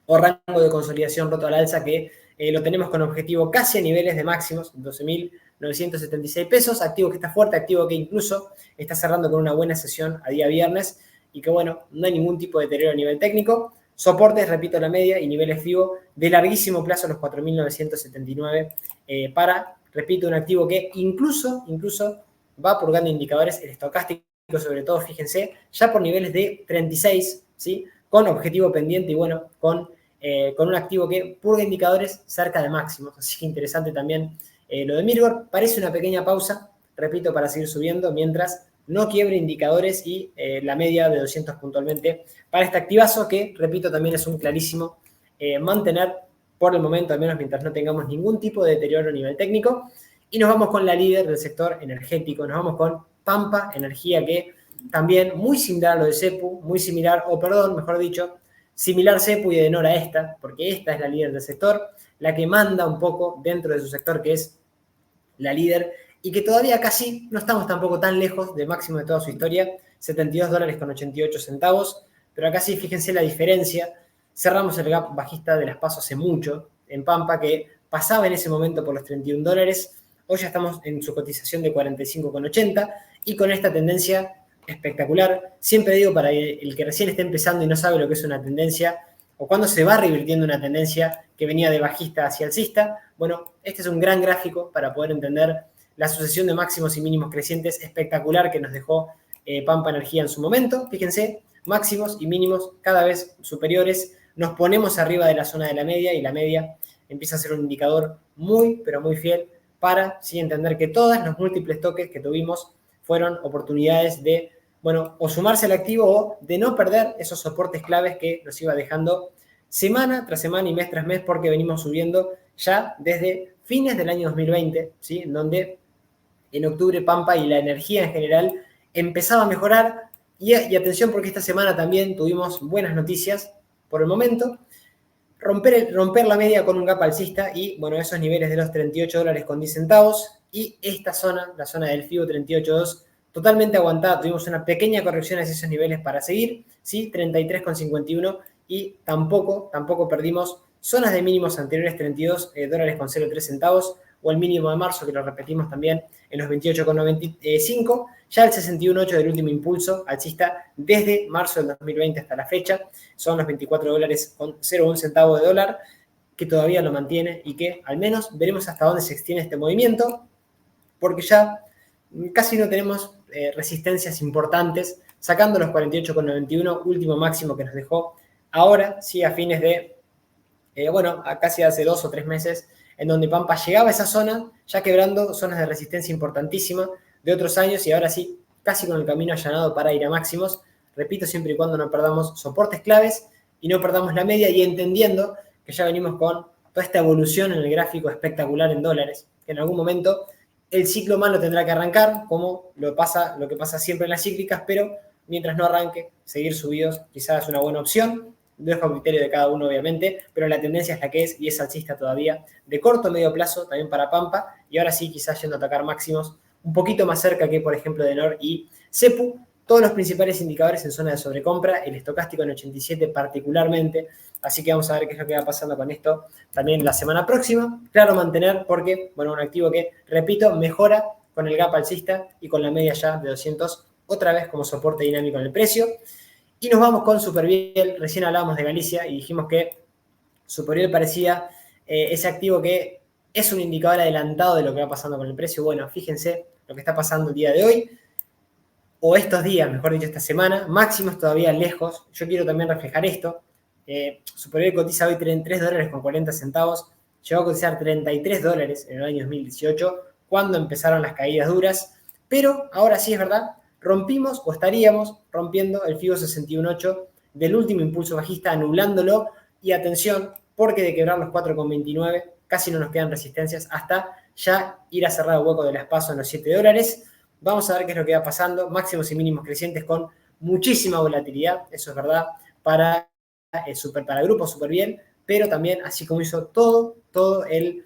o rango de consolidación roto al alza que lo tenemos con objetivo casi a niveles de máximos, 12.976 pesos, activo que está fuerte, activo que incluso está cerrando con una buena sesión a día viernes y que, bueno, no hay ningún tipo de deterioro a nivel técnico. Soportes, repito, la media y niveles FIBO de larguísimo plazo, los 4.979 para, repito, un activo que incluso va purgando indicadores, el estocástico sobre todo, fíjense, ya por niveles de 36, ¿sí?, con objetivo pendiente y, bueno, con un activo que purga indicadores cerca de máximos. Así que interesante también lo de Mirgor. Parece una pequeña pausa, repito, para seguir subiendo, mientras no quiebre indicadores y la media de 200 puntualmente para este activazo que, repito, también es un clarísimo mantener por el momento, al menos mientras no tengamos ningún tipo de deterioro a nivel técnico. Y nos vamos con la líder del sector energético, nos vamos con Pampa Energía, que también muy similar a lo de Cepu, muy similar, o perdón, mejor dicho, similar Cepu y Edenor a esta, porque esta es la líder del sector, la que manda un poco dentro de su sector, que es la líder, y que todavía casi no estamos tampoco tan lejos del máximo de toda su historia, 72 dólares con 88 centavos, pero acá sí, fíjense la diferencia, cerramos el gap bajista de las PASO hace mucho, en Pampa, que pasaba en ese momento por los 31 dólares, hoy ya estamos en su cotización de 45,80, y con esta tendencia espectacular. Siempre digo, para el que recién esté empezando y no sabe lo que es una tendencia, o cuando se va revirtiendo una tendencia que venía de bajista hacia alcista, bueno, este es un gran gráfico para poder entender la sucesión de máximos y mínimos crecientes espectacular que nos dejó Pampa Energía en su momento. Fíjense, máximos y mínimos cada vez superiores, nos ponemos arriba de la zona de la media y la media empieza a ser un indicador muy, pero muy fiel para sí entender que todos los múltiples toques que tuvimos fueron oportunidades de, bueno, o sumarse al activo o de no perder esos soportes claves que nos iba dejando semana tras semana y mes tras mes, porque venimos subiendo ya desde fines del año 2020, ¿sí?, en donde en octubre Pampa y la energía en general empezaba a mejorar. Y atención, porque esta semana también tuvimos buenas noticias por el momento. Romper la media con un gap alcista y, bueno, esos niveles de los 38 dólares con 10 centavos y esta zona, la zona del FIBO 38.2, totalmente aguantada. Tuvimos una pequeña corrección hacia esos niveles para seguir, ¿sí? 33,51 y tampoco perdimos zonas de mínimos anteriores, 32 dólares con 0,3 centavos o el mínimo de marzo, que lo repetimos también en los 28,95, ya el 61,8 del último impulso alcista desde marzo del 2020 hasta la fecha, son los 24 dólares con 0,1 centavo de dólar, que todavía lo mantiene y que al menos veremos hasta dónde se extiende este movimiento, porque ya casi no tenemos resistencias importantes, sacando los 48,91, último máximo que nos dejó ahora, sí, a fines de, bueno, casi hace 2 o 3 meses, en donde Pampa llegaba a esa zona, ya quebrando zonas de resistencia importantísima de otros años y ahora sí, casi con el camino allanado para ir a máximos. Repito, siempre y cuando no perdamos soportes claves y no perdamos la media y entendiendo que ya venimos con toda esta evolución en el gráfico espectacular en dólares, que en algún momento el ciclo malo tendrá que arrancar, como lo que pasa siempre en las cíclicas, pero mientras no arranque, seguir subidos quizás es una buena opción. Dejo a criterio de cada uno, obviamente, pero la tendencia es la que es y es alcista todavía, de corto o medio plazo también para Pampa, y ahora sí, quizás yendo a atacar máximos un poquito más cerca que, por ejemplo, Denor y Cepu. Todos los principales indicadores en zona de sobrecompra, el estocástico en 87 particularmente. Así que vamos a ver qué es lo que va pasando con esto también la semana próxima. Claro, mantener porque, bueno, un activo que, repito, mejora con el gap alcista y con la media ya de 200, otra vez como soporte dinámico en el precio. Y nos vamos con Superviel. Recién hablábamos de Galicia y dijimos que Superviel parecía ese activo que es un indicador adelantado de lo que va pasando con el precio. Bueno, fíjense lo que está pasando el día de hoy, o estos días, mejor dicho, esta semana. Máximos todavía lejos. Yo quiero también reflejar esto. Superviel cotiza hoy en $3.40. Llegó a cotizar $33 en el año 2018, cuando empezaron las caídas duras. Pero ahora sí es verdad, rompimos o estaríamos rompiendo el FIBO 61.8 del último impulso bajista, anulándolo. Y atención, porque de quebrar los 4,29 casi no nos quedan resistencias hasta ya ir a cerrar el hueco de las PASO en los $7. Vamos a ver qué es lo que va pasando. Máximos y mínimos crecientes con muchísima volatilidad, eso es verdad, para el grupo Superviel, pero también así como hizo todo el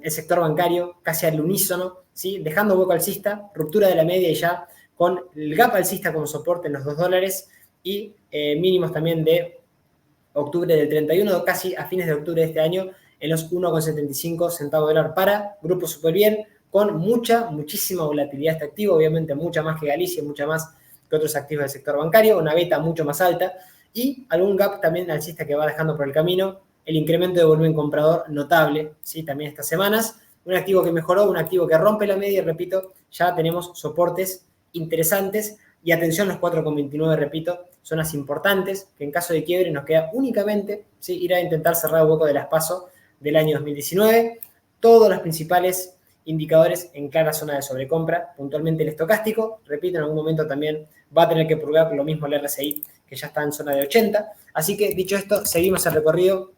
sector bancario casi al unísono, ¿sí? Dejando hueco alcista, ruptura de la media y ya con el gap alcista como soporte en los $2 y mínimos también de octubre del 31, casi a fines de octubre de este año, en los 1,75 centavos de dólar para Grupo Superviel, con muchísima volatilidad este activo, obviamente mucha más que Galicia, mucha más que otros activos del sector bancario, una beta mucho más alta y algún gap también alcista que va dejando por el camino, el incremento de volumen comprador notable, ¿sí? También estas semanas, un activo que mejoró, un activo que rompe la media y repito, ya tenemos soportes interesantes y atención los 4,29, repito, zonas importantes que en caso de quiebre nos queda únicamente, ¿sí?, ir a intentar cerrar el hueco de las PASO del año 2019. Todos los principales indicadores en clara zona de sobrecompra, puntualmente el estocástico, repito, en algún momento también va a tener que purgar lo mismo el RSI, que ya está en zona de 80. Así que, dicho esto, seguimos el recorrido,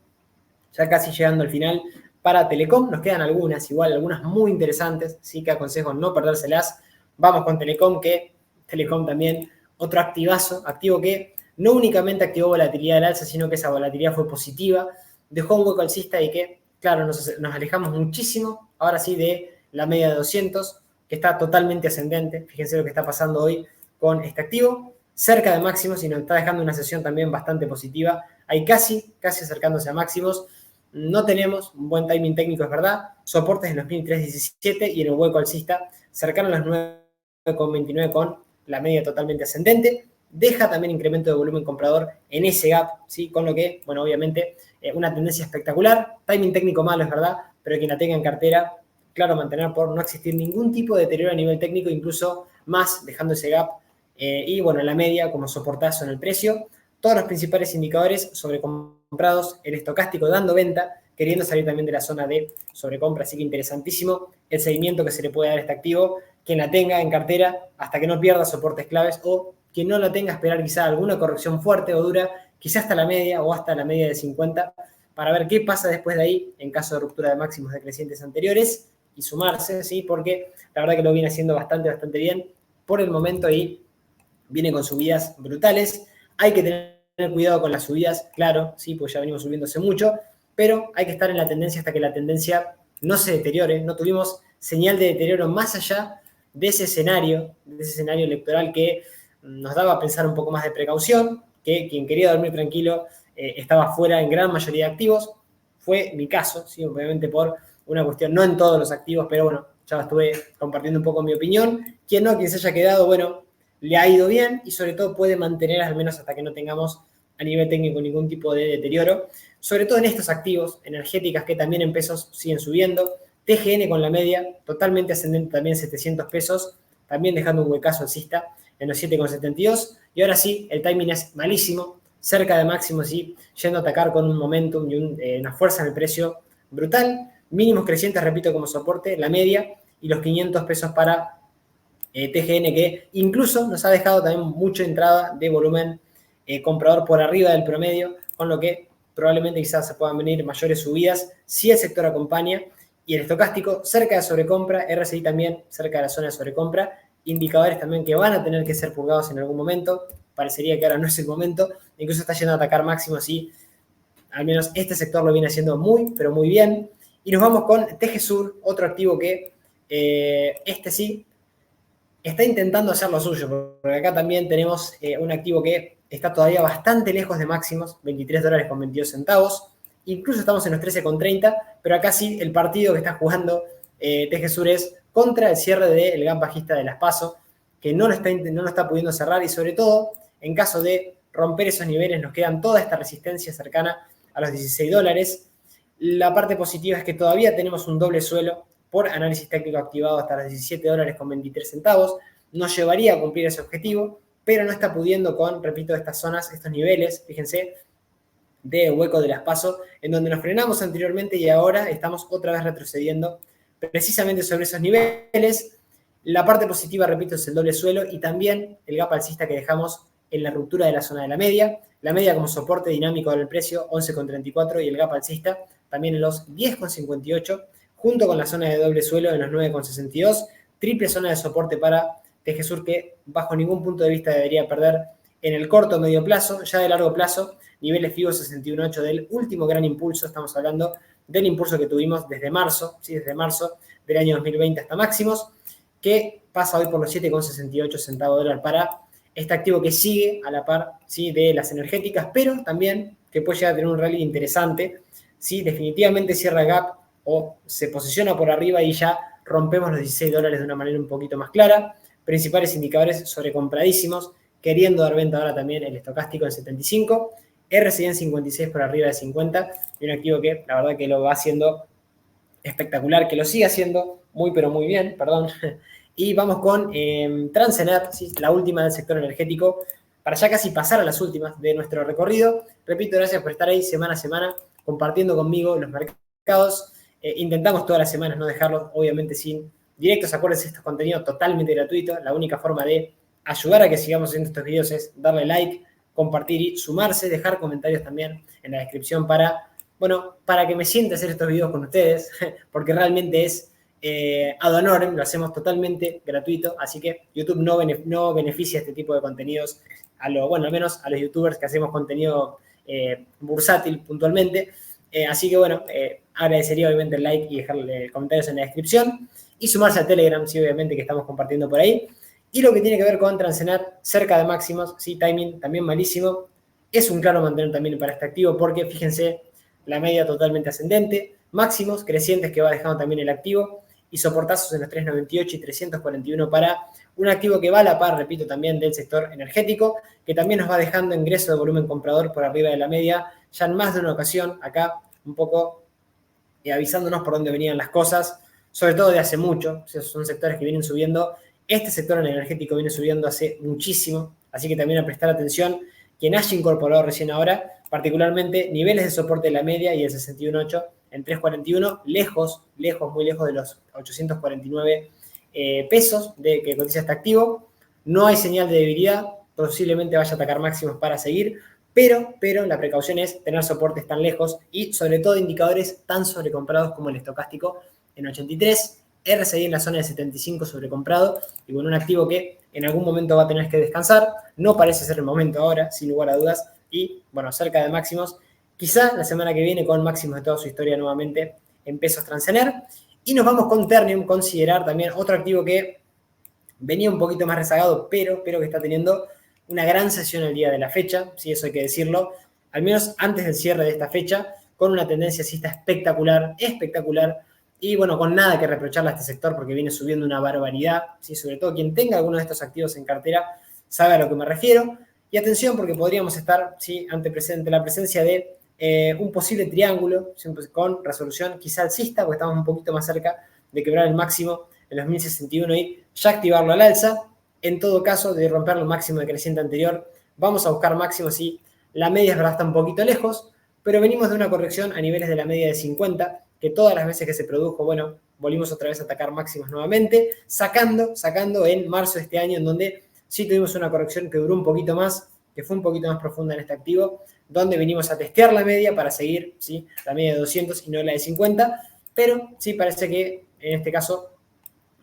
ya casi llegando al final. Para Telecom nos quedan algunas, igual algunas muy interesantes, sí que aconsejo no perdérselas. Vamos con Telecom, que Telecom también otro activazo, activo que no únicamente activó volatilidad al alza, sino que esa volatilidad fue positiva, dejó un hueco alcista y que, claro, nos alejamos muchísimo, ahora sí, de la media de 200, que está totalmente ascendente. Fíjense lo que está pasando hoy con este activo, cerca de máximos y nos está dejando una sesión también bastante positiva. Hay casi acercándose a máximos. No tenemos un buen timing técnico, es verdad. Soportes en los 1317 y en el hueco alcista cercano a los 9,29 con la media totalmente ascendente. Deja también incremento de volumen comprador en ese gap, ¿sí? Con lo que, bueno, obviamente, una tendencia espectacular. Timing técnico malo, es verdad, pero quien la tenga en cartera, claro, mantener por no existir ningún tipo de deterioro a nivel técnico, incluso más, dejando ese gap. Y, bueno, la media como soportazo en el precio. Todos los principales indicadores sobrecomprados, el estocástico dando venta, queriendo salir también de la zona de sobrecompra, así que interesantísimo el seguimiento que se le puede dar a este activo, quien la tenga en cartera hasta que no pierda soportes claves o quien no la tenga esperar quizá alguna corrección fuerte o dura, quizá hasta la media o hasta la media de 50, para ver qué pasa después de ahí en caso de ruptura de máximos decrecientes anteriores y sumarse, ¿sí? Porque la verdad que lo viene haciendo bastante bien por el momento y viene con subidas brutales. Hay que tener cuidado con las subidas, claro, sí, pues ya venimos subiéndose mucho, pero hay que estar en la tendencia hasta que la tendencia no se deteriore. No tuvimos señal de deterioro más allá de ese escenario electoral que nos daba a pensar un poco más de precaución, que quien quería dormir tranquilo estaba fuera en gran mayoría de activos. Fue mi caso, ¿sí? Obviamente por una cuestión, no en todos los activos, pero bueno, ya estuve compartiendo un poco mi opinión. Quien no, quien se haya quedado, bueno, le ha ido bien y sobre todo puede mantener al menos hasta que no tengamos a nivel técnico ningún tipo de deterioro, sobre todo en estos activos, energéticas que también en pesos siguen subiendo, TGN con la media, totalmente ascendente también 700 pesos, también dejando un huecazo alcista en los 7,72, y ahora sí, el timing es malísimo, cerca de máximos y yendo a atacar con un momentum y una fuerza en el precio brutal, mínimos crecientes, repito, como soporte, la media, y los 500 pesos para TGN, que incluso nos ha dejado también mucha entrada de volumen comprador por arriba del promedio, con lo que probablemente quizás se puedan venir mayores subidas si el sector acompaña. Y el estocástico cerca de sobrecompra, RSI también cerca de la zona de sobrecompra, indicadores también que van a tener que ser purgados en algún momento. Parecería que ahora no es el momento, incluso está yendo a atacar máximos y al menos este sector lo viene haciendo muy, pero muy bien. Y nos vamos con TGSur, otro activo que este sí está intentando hacer lo suyo, porque acá también tenemos un activo que está todavía bastante lejos de máximos, $23.22. Incluso estamos en los 13,30, pero acá sí el partido que está jugando TGSUR es contra el cierre del gap bajista de las PASO, que no lo está pudiendo cerrar, y sobre todo, en caso de romper esos niveles, nos quedan toda esta resistencia cercana a los $16. La parte positiva es que todavía tenemos un doble suelo por análisis técnico activado hasta los $17.23. Nos llevaría a cumplir ese objetivo, pero no está pudiendo con, repito, estas zonas, estos niveles, fíjense, de hueco de las PASO, en donde nos frenamos anteriormente y ahora estamos otra vez retrocediendo precisamente sobre esos niveles. La parte positiva, repito, es el doble suelo y también el gap alcista que dejamos en la ruptura de la zona de la media como soporte dinámico del precio 11,34 y el gap alcista también en los 10,58, junto con la zona de doble suelo en los 9,62, triple zona de soporte para TGSUR que bajo ningún punto de vista debería perder en el corto o medio plazo. Ya de largo plazo, niveles FIBO 61.8 del último gran impulso, estamos hablando del impulso que tuvimos desde marzo, ¿sí? Desde marzo del año 2020 hasta máximos, que pasa hoy por los 7,68 centavos de dólar para este activo que sigue a la par, ¿sí? De las energéticas, pero también que puede llegar a tener un rally interesante si definitivamente cierra el gap o se posiciona por arriba y ya rompemos los $16 de una manera un poquito más clara. Principales indicadores sobrecompradísimos, queriendo dar venta ahora también el estocástico en 75, RSI en 56 por arriba de 50, y un activo que la verdad que lo va haciendo espectacular, que lo sigue haciendo muy pero muy bien, perdón. Y vamos con Transener, ¿sí? La última del sector energético, para ya casi pasar a las últimas de nuestro recorrido. Repito, gracias por estar ahí semana a semana, compartiendo conmigo los mercados. Intentamos todas las semanas no dejarlos, obviamente, sin directos. Acuérdense, estos contenidos totalmente gratuitos. La única forma de ayudar a que sigamos haciendo estos videos es darle like, compartir y sumarse, dejar comentarios también en la descripción para que me sienta hacer estos videos con ustedes, porque realmente es ad honorem, lo hacemos totalmente gratuito, así que YouTube no beneficia este tipo de contenidos al menos a los youtubers que hacemos contenido bursátil puntualmente. Así que agradecería obviamente el like y dejarle comentarios en la descripción y sumarse a Telegram, sí, obviamente, que estamos compartiendo por ahí. Y lo que tiene que ver con Transener, cerca de máximos, sí, timing también malísimo. Es un claro mantener también para este activo porque, fíjense, la media totalmente ascendente, máximos crecientes que va dejando también el activo y soportazos en los 398 y 341 para un activo que va a la par, repito, también del sector energético, que también nos va dejando ingreso de volumen comprador por arriba de la media, ya en más de una ocasión, acá un poco avisándonos por dónde venían las cosas, sobre todo de hace mucho. O sea, son sectores que vienen subiendo. Este sector energético viene subiendo hace muchísimo, así que también a prestar atención quien haya incorporado recién ahora, particularmente niveles de soporte de la media y el 61.8 en 341, lejos, muy lejos de los 849 pesos de que cotiza este activo. No hay señal de debilidad, posiblemente vaya a atacar máximos para seguir, pero la precaución es tener soportes tan lejos y sobre todo indicadores tan sobrecomprados como el estocástico en 83, RSI en la zona de 75 sobrecomprado y con un activo que en algún momento va a tener que descansar. No parece ser el momento ahora, sin lugar a dudas, y cerca de máximos. Quizá la semana que viene con máximos de toda su historia nuevamente en pesos Transener. Y nos vamos con Ternium, considerar también otro activo que venía un poquito más rezagado, pero que está teniendo una gran sesión el día de la fecha, sí, eso hay que decirlo, al menos antes del cierre de esta fecha, con una tendencia alcista espectacular, y con nada que reprocharle a este sector porque viene subiendo una barbaridad, ¿sí? Sobre todo quien tenga alguno de estos activos en cartera sabe a lo que me refiero. Y atención porque podríamos estar, ¿sí?, ante la presencia de un posible triángulo, ¿sí?, con resolución quizá alcista, porque estamos un poquito más cerca de quebrar el máximo en los 1061 y ya activarlo al alza. En todo caso, de romper el máximo decreciente anterior, vamos a buscar máximos y la media es verdad está un poquito lejos, pero venimos de una corrección a niveles de la media de 50, que todas las veces que se produjo, volvimos otra vez a atacar máximos nuevamente, sacando en marzo de este año, en donde sí tuvimos una corrección que duró un poquito más, que fue un poquito más profunda en este activo, donde venimos a testear la media para seguir, ¿sí?, la media de 200 y no la de 50, pero sí parece que en este caso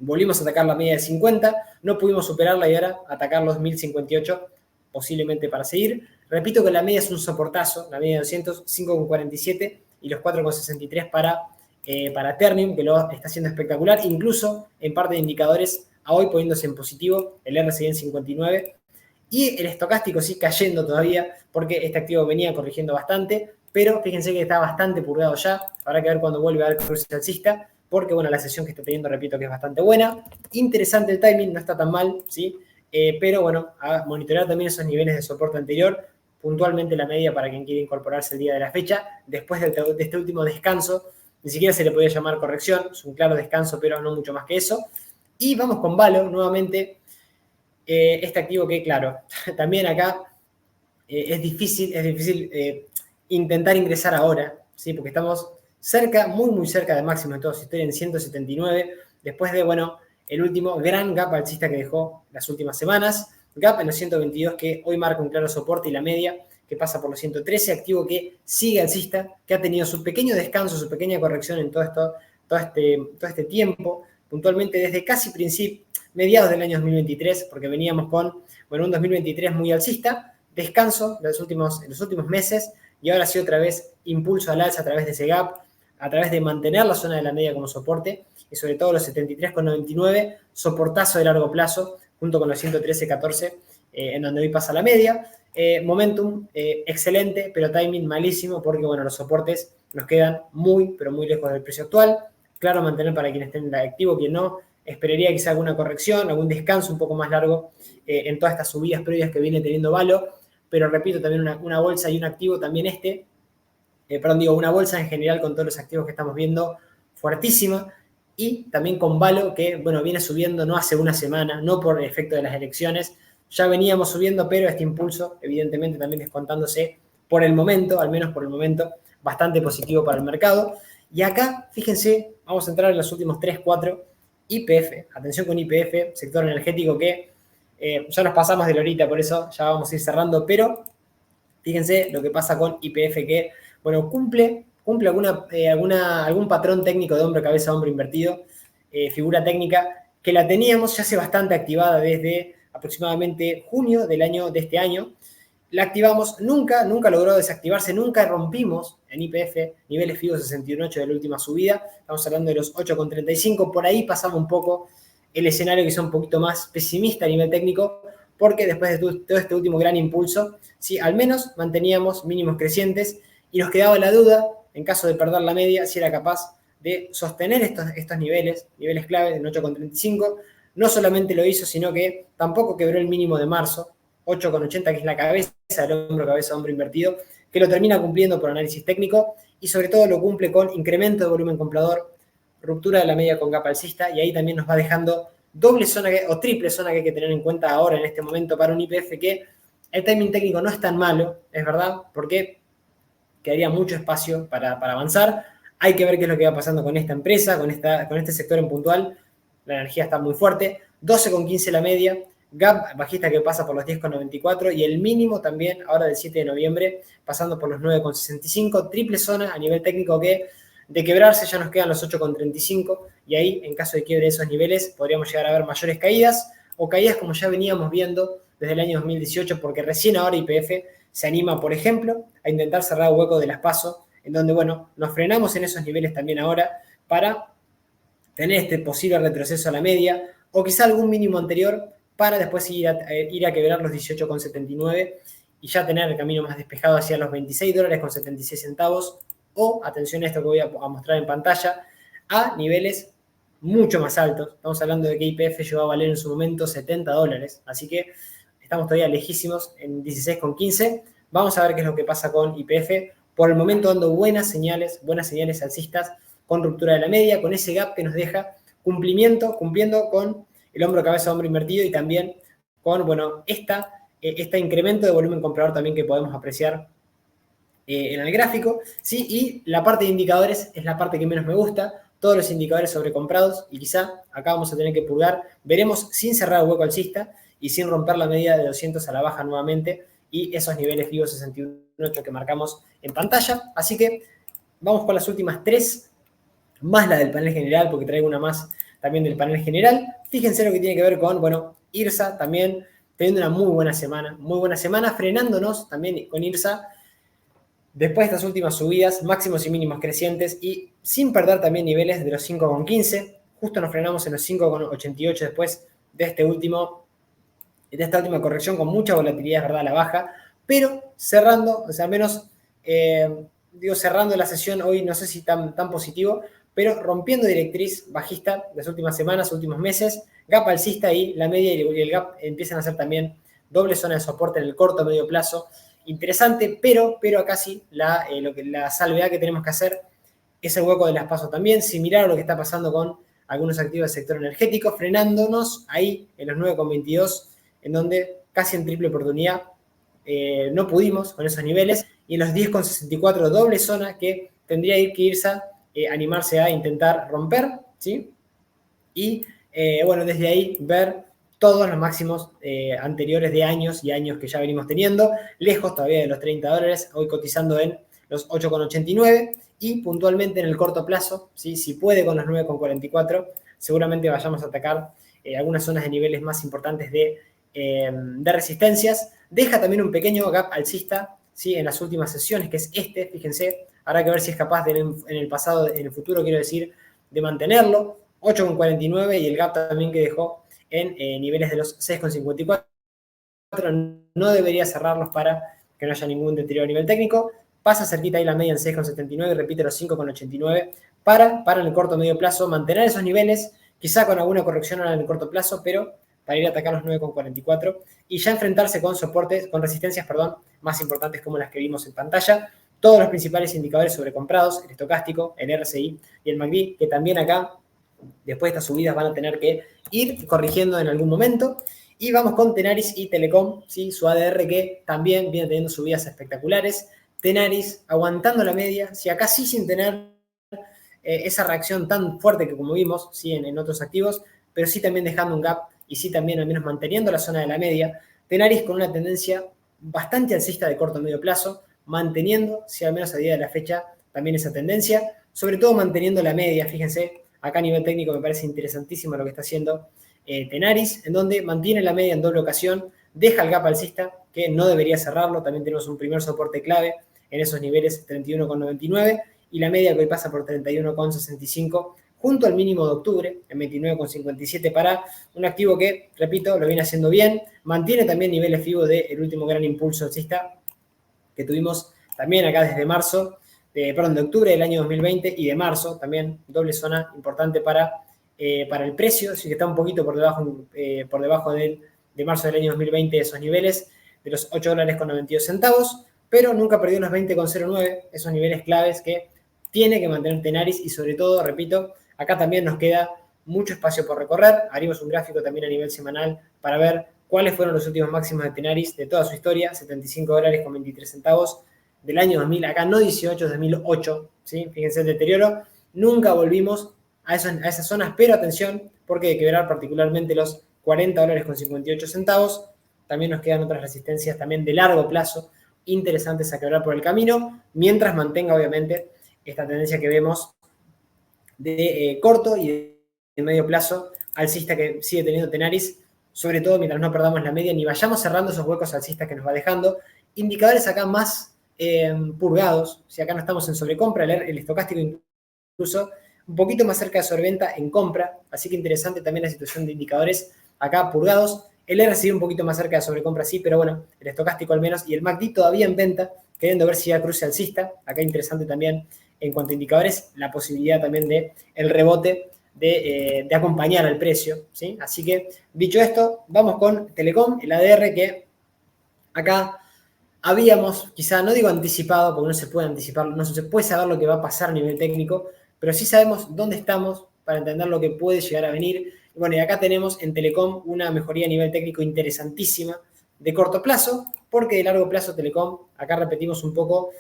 volvimos a atacar la media de 50, no pudimos superarla y ahora atacar los 1058 posiblemente para seguir. Repito que la media es un soportazo, la media de 200, 5,47 y los 4,63 para Ternium, que lo está haciendo espectacular, incluso en parte de indicadores a hoy poniéndose en positivo, el RSI en 59, y el estocástico sí cayendo todavía, porque este activo venía corrigiendo bastante, pero fíjense que está bastante purgado ya, habrá que ver cuando vuelve a ver cruce alcista, porque bueno, la sesión que está teniendo, repito, que es bastante buena, interesante el timing, no está tan mal, ¿sí? Pero bueno, a monitorear también esos niveles de soporte anterior, puntualmente la media para quien quiere incorporarse el día de la fecha, después de este último descanso, ni siquiera se le podía llamar corrección, es un claro descanso, pero no mucho más que eso. Y vamos con Valo, nuevamente, este activo que, claro, también acá es difícil intentar ingresar ahora, ¿sí? Porque estamos cerca, muy cerca de máximo en toda su historia, en 179, después de, bueno, el último gran gap alcista que dejó las últimas semanas, gap en los 122 que hoy marca un claro soporte y la media que pasa por los 113, activo que sigue alcista, que ha tenido su pequeño descanso, su pequeña corrección en todo este tiempo, puntualmente desde casi mediados del año 2023, porque veníamos con, bueno, un 2023 muy alcista, descanso en los últimos meses, y ahora sí otra vez impulso al alza a través de ese gap, a través de mantener la zona de la media como soporte, y sobre todo los 73,99, soportazo de largo plazo, junto con los 113,14, en donde hoy pasa la media. Momentum excelente, pero timing malísimo, porque bueno, los soportes nos quedan muy, pero muy lejos del precio actual. Claro, mantener para quien esté en el activo, quien no, esperaría quizá alguna corrección, algún descanso un poco más largo en todas estas subidas previas que viene teniendo Valo, pero repito, también una bolsa y un activo también una bolsa en general con todos los activos que estamos viendo fuertísima, y también con Valo que, bueno, viene subiendo no hace una semana, no por el efecto de las elecciones, ya veníamos subiendo, pero este impulso evidentemente también descontándose por el momento, al menos por el momento, bastante positivo para el mercado. Y acá, fíjense, vamos a entrar en los últimos 3, 4, YPF, atención con YPF, sector energético que ya nos pasamos de la horita, por eso ya vamos a ir cerrando, pero fíjense lo que pasa con YPF que, bueno, cumple algún patrón técnico de hombro, cabeza, hombro invertido, figura técnica que la teníamos ya hace bastante activada desde aproximadamente junio de este año. La activamos, nunca logró desactivarse, nunca rompimos en YPF niveles FIBO 61.8 de la última subida, estamos hablando de los 8,35, por ahí pasamos un poco el escenario que es un poquito más pesimista a nivel técnico, porque después de todo este último gran impulso, sí, al menos manteníamos mínimos crecientes y nos quedaba la duda, en caso de perder la media, si era capaz de sostener estos niveles clave en 8,35. No solamente lo hizo, sino que tampoco quebró el mínimo de marzo, 8,80, que es la cabeza del hombro, cabeza, hombro invertido, que lo termina cumpliendo por análisis técnico y sobre todo lo cumple con incremento de volumen comprador, ruptura de la media con gap alcista, y ahí también nos va dejando doble zona o triple zona que hay que tener en cuenta ahora en este momento para un YPF, que el timing técnico no es tan malo, es verdad, porque quedaría mucho espacio para avanzar. Hay que ver qué es lo que va pasando con esta empresa, con este sector en puntual. La energía está muy fuerte. 12,15 la media, gap bajista que pasa por los 10,94 y el mínimo también ahora del 7 de noviembre pasando por los 9,65. Triple zona a nivel técnico que de quebrarse ya nos quedan los 8,35 y ahí en caso de quiebre de esos niveles podríamos llegar a ver mayores caídas o caídas como ya veníamos viendo desde el año 2018, porque recién ahora YPF se anima, por ejemplo, a intentar cerrar el hueco de las PASO, en donde, bueno, nos frenamos en esos niveles también ahora para tener este posible retroceso a la media o quizá algún mínimo anterior para después ir a quebrar los 18,79 y ya tener el camino más despejado hacia los $26,76 o, atención a esto que voy a mostrar en pantalla, a niveles mucho más altos. Estamos hablando de que YPF llegó a valer en su momento $70, así que estamos todavía lejísimos en 16,15. Vamos a ver qué es lo que pasa con YPF. Por el momento dando buenas señales alcistas con ruptura de la media, con ese gap que nos deja cumpliendo con el hombro, cabeza, hombro invertido y también con, bueno, este incremento de volumen comprador también que podemos apreciar en el gráfico, ¿sí? Y la parte de indicadores es la parte que menos me gusta, todos los indicadores sobrecomprados y quizá acá vamos a tener que purgar, veremos sin cerrar el hueco alcista y sin romper la media de 200 a la baja nuevamente y esos niveles FIBO 61.8 que marcamos en pantalla. Así que vamos con las últimas tres, más la del panel general, porque traigo una más también del panel general. Fíjense lo que tiene que ver con, bueno, IRSA también teniendo una muy buena semana, frenándonos también con IRSA después de estas últimas subidas, máximos y mínimos crecientes y sin perder también niveles de los 5,15. Justo nos frenamos en los 5,88 después de esta última corrección con mucha volatilidad, es verdad, a la baja, pero cerrando, o sea, al menos, cerrando la sesión hoy, no sé si tan positivo, pero rompiendo directriz bajista las últimas semanas, últimos meses, gap alcista y la media y el gap empiezan a ser también doble zona de soporte en el corto medio plazo. Interesante, pero acá sí, la salvedad que tenemos que hacer es el hueco de las PASO también, similar a lo que está pasando con algunos activos del sector energético, frenándonos ahí en los 9,22, en donde casi en triple oportunidad no pudimos con esos niveles, y en los 10,64 doble zona que tendría que irse a animarse a intentar romper, ¿sí? Y bueno, desde ahí ver todos los máximos anteriores de años y años que ya venimos teniendo, lejos todavía de los $30, hoy cotizando en los 8,89 y puntualmente en el corto plazo, ¿sí? Si puede con los 9,44, seguramente vayamos a atacar algunas zonas de niveles más importantes de resistencias. Deja también un pequeño gap alcista, ¿sí? En las últimas sesiones, que es fíjense, habrá que ver si es capaz en el futuro, quiero decir, de mantenerlo. 8,49 y el gap también que dejó en niveles de los 6,54. No debería cerrarlos para que no haya ningún deterioro a nivel técnico. Pasa cerquita ahí la media en 6,79 y repite los 5,89 para en el corto medio plazo mantener esos niveles, quizá con alguna corrección en el corto plazo, pero para ir a atacar los 9,44 y ya enfrentarse con soportes, con resistencias, más importantes como las que vimos en pantalla. Todos los principales indicadores sobrecomprados, el estocástico, el RSI y el MACD, que también acá, después de estas subidas, van a tener que ir corrigiendo en algún momento. Y vamos con Tenaris y Telecom, ¿sí? Su ADR que también viene teniendo subidas espectaculares. Tenaris aguantando la media, si acá sí sin tener esa reacción tan fuerte que como vimos, ¿sí? en otros activos, pero sí también dejando un gap y sí también al menos manteniendo la zona de la media. Tenaris con una tendencia bastante alcista de corto a medio plazo, manteniendo, si al menos a día de la fecha, también esa tendencia, sobre todo manteniendo la media, fíjense, acá a nivel técnico me parece interesantísimo lo que está haciendo Tenaris, en donde mantiene la media en doble ocasión, deja el gap alcista, que no debería cerrarlo, también tenemos un primer soporte clave en esos niveles 31,99 y la media que hoy pasa por 31,65 junto al mínimo de octubre en 29,57 para un activo que, repito, lo viene haciendo bien, mantiene también niveles FIBO del último gran impulso alcista que tuvimos también acá desde de octubre del año 2020 y de marzo, también doble zona importante para el precio, así que está un poquito por debajo de marzo del año 2020 esos niveles de los $8,92, pero nunca perdió los 20,09, esos niveles claves que tiene que mantener Tenaris y sobre todo, repito, acá también nos queda mucho espacio por recorrer. Abrimos un gráfico también a nivel semanal para ver cuáles fueron los últimos máximos de Tenaris de toda su historia, $75,23 del año 2000, acá no 18, 2008, ¿sí? Fíjense el deterioro, nunca volvimos a esas zonas, pero atención, porque de quebrar particularmente los $40,58, también nos quedan otras resistencias también de largo plazo, interesantes a quebrar por el camino, mientras mantenga obviamente esta tendencia que vemos de corto y de medio plazo alcista que sigue teniendo Tenaris, sobre todo mientras no perdamos la media ni vayamos cerrando esos huecos alcistas que nos va dejando. Indicadores acá más purgados, si acá no estamos en sobrecompra, el estocástico incluso un poquito más cerca de sobreventa en compra, así que interesante también la situación de indicadores acá purgados. El RSI un poquito más cerca de sobrecompra, sí, pero bueno, el estocástico al menos, y el MACD todavía en venta, queriendo ver si ya cruce alcista. Acá interesante también en cuanto a indicadores, la posibilidad también de el rebote de acompañar al precio, ¿sí? Así que, dicho esto, vamos con Telecom, el ADR que acá habíamos, quizá no digo anticipado, porque no se puede anticipar, no se puede saber lo que va a pasar a nivel técnico, pero sí sabemos dónde estamos para entender lo que puede llegar a venir. Y bueno, y acá tenemos en Telecom una mejoría a nivel técnico interesantísima de corto plazo, porque de largo plazo Telecom, acá repetimos un poco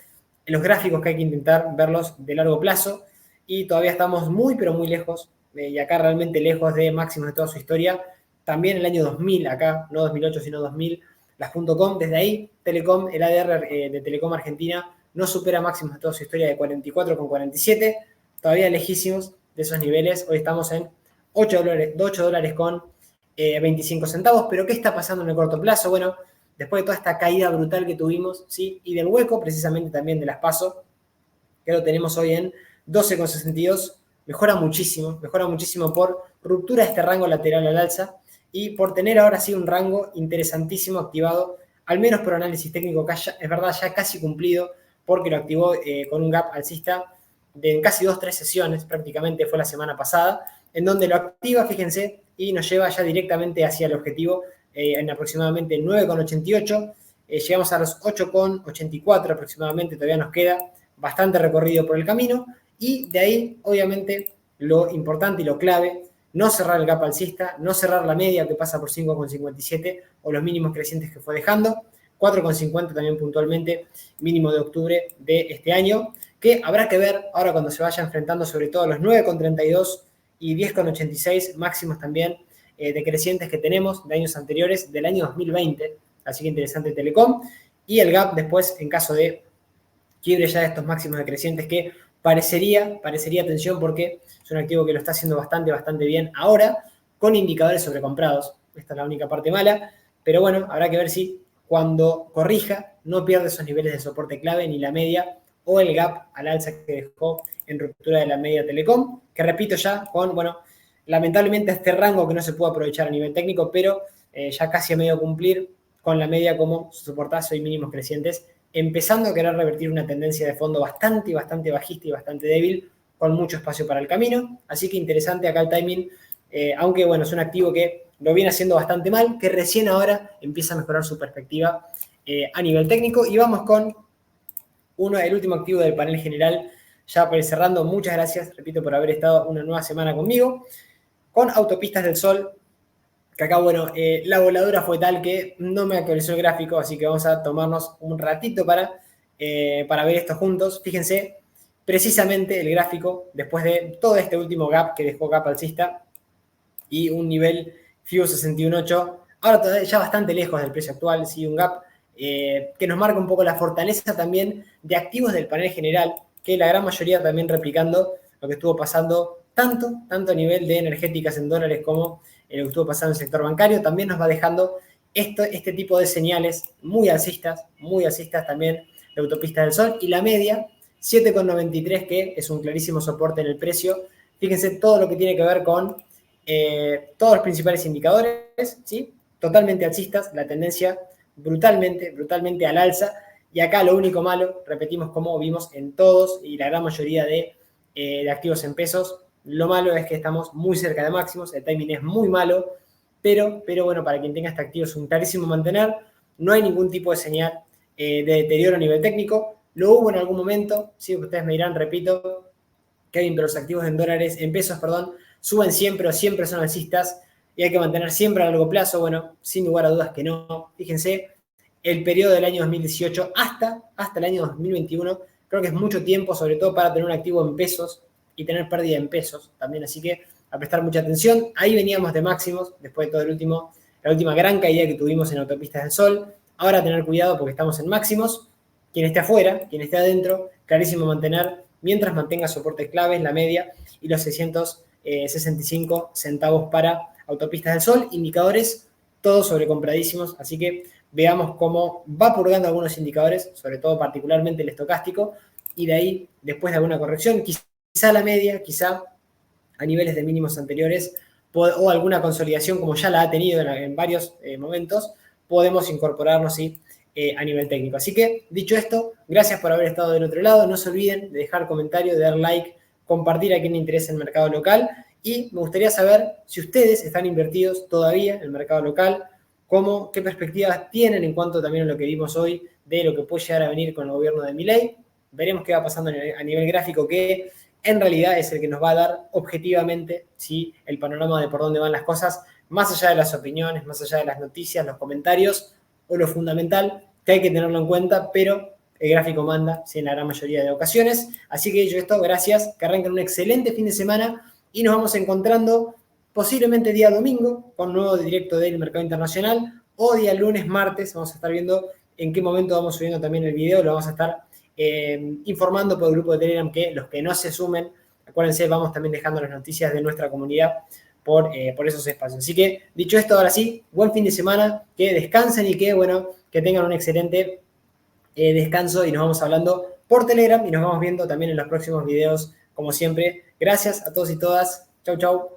los gráficos que hay que intentar verlos de largo plazo, y todavía estamos muy, pero muy lejos, y acá realmente lejos de máximos de toda su historia. También el año 2000, acá, no 2008, sino 2000, las .com, desde ahí, Telecom, el ADR de Telecom Argentina no supera máximos de toda su historia de 44,47, todavía lejísimos de esos niveles. Hoy estamos en $8 con 25 centavos, pero ¿qué está pasando en el corto plazo? Bueno, después de toda esta caída brutal que tuvimos, ¿sí? Y del hueco, precisamente también de las PASO, que lo tenemos hoy en 12,62, mejora muchísimo por ruptura de este rango lateral al alza y por tener ahora sí un rango interesantísimo activado, al menos por análisis técnico, que es verdad ya casi cumplido, porque lo activó con un gap alcista de casi 2-3 sesiones, prácticamente fue la semana pasada, en donde lo activa, fíjense, y nos lleva ya directamente hacia el objetivo en aproximadamente 9,88. Llegamos a los 8,84 aproximadamente, todavía nos queda bastante recorrido por el camino, y de ahí, obviamente, lo importante y lo clave, no cerrar el gap alcista, no cerrar la media que pasa por 5,57 o los mínimos crecientes que fue dejando, 4,50 también puntualmente, mínimo de octubre de este año, que habrá que ver ahora cuando se vaya enfrentando sobre todo los 9,32 y 10,86 máximos también decrecientes que tenemos de años anteriores, del año 2020, así que interesante Telecom, y el gap después en caso de quiebre ya de estos máximos decrecientes que parecería atención porque es un activo que lo está haciendo bastante bien ahora con indicadores sobrecomprados. Esta es la única parte mala, pero bueno, habrá que ver si cuando corrija no pierde esos niveles de soporte clave ni la media o el gap al alza que dejó en ruptura de la media Telecom, que repito ya con, bueno, lamentablemente este rango que no se puede aprovechar a nivel técnico, pero ya casi a medio cumplir con la media como soportazo y mínimos crecientes, empezando a querer revertir una tendencia de fondo bastante bajista y bastante débil, con mucho espacio para el camino. Así que interesante acá el timing, aunque bueno, es un activo que lo viene haciendo bastante mal, que recién ahora empieza a mejorar su perspectiva a nivel técnico. Y vamos con el último activo del panel general, ya para ir cerrando. Muchas gracias, repito, por haber estado una nueva semana conmigo, con Autopistas del Sol, que acá, bueno, la voladura fue tal que no me actualizó el gráfico, así que vamos a tomarnos un ratito para ver esto juntos. Fíjense, precisamente el gráfico, después de todo este último gap que dejó gap alcista y un nivel FIBO 61.8, ahora todavía ya bastante lejos del precio actual, sí, un gap que nos marca un poco la fortaleza también de activos del panel general, que la gran mayoría también replicando lo que estuvo pasando tanto a nivel de energéticas en dólares como lo que estuvo pasando en el sector bancario, también nos va dejando este tipo de señales muy alcistas también de Autopistas del Sol, y la media 7,93, que es un clarísimo soporte en el precio. Fíjense todo lo que tiene que ver con todos los principales indicadores, ¿sí? Totalmente alcistas, la tendencia brutalmente al alza, y acá lo único malo, repetimos como vimos en todos y la gran mayoría de activos en pesos, lo malo es que estamos muy cerca de máximos, el timing es muy malo, pero bueno, para quien tenga este activo es un clarísimo mantener, no hay ningún tipo de señal de deterioro a nivel técnico, lo hubo en algún momento, sí, ustedes me dirán, repito, Kevin, pero los activos en pesos, suben siempre o siempre son alcistas y hay que mantener siempre a largo plazo. Bueno, sin lugar a dudas que no. Fíjense, el periodo del año 2018 hasta el año 2021, creo que es mucho tiempo, sobre todo para tener un activo en pesos y tener pérdida en pesos también, así que a prestar mucha atención. Ahí veníamos de máximos, después de todo la última gran caída que tuvimos en Autopistas del Sol. Ahora tener cuidado porque estamos en máximos. Quien esté afuera, quien esté adentro, clarísimo mantener, mientras mantenga soportes claves, la media y los 665 centavos para Autopistas del Sol. Indicadores todos sobrecompradísimos, así que veamos cómo va purgando algunos indicadores, sobre todo particularmente el estocástico, y de ahí, después de alguna corrección, quizá la media, quizá a niveles de mínimos anteriores, o alguna consolidación como ya la ha tenido en varios momentos, podemos incorporarnos a nivel técnico. Así que, dicho esto, gracias por haber estado del otro lado. No se olviden de dejar comentario, de dar like, compartir a quien le interese el mercado local. Y me gustaría saber si ustedes están invertidos todavía en el mercado local, qué perspectivas tienen en cuanto también a lo que vimos hoy de lo que puede llegar a venir con el gobierno de Milei. Veremos qué va pasando a nivel gráfico, que en realidad es el que nos va a dar objetivamente el panorama de por dónde van las cosas, más allá de las opiniones, más allá de las noticias, los comentarios o lo fundamental, que hay que tenerlo en cuenta, pero el gráfico manda en la gran mayoría de ocasiones. Así que dicho esto, gracias, que arranquen un excelente fin de semana y nos vamos encontrando posiblemente día domingo con nuevo directo del mercado internacional, o día lunes, martes. Vamos a estar viendo en qué momento vamos subiendo también el video, lo vamos a estar informando por el grupo de Telegram, que los que no se sumen, acuérdense, vamos también dejando las noticias de nuestra comunidad por esos espacios. Así que, dicho esto, ahora sí, buen fin de semana, que descansen y que tengan un excelente descanso, y nos vamos hablando por Telegram y nos vamos viendo también en los próximos videos, como siempre. Gracias a todos y todas. Chau, chau.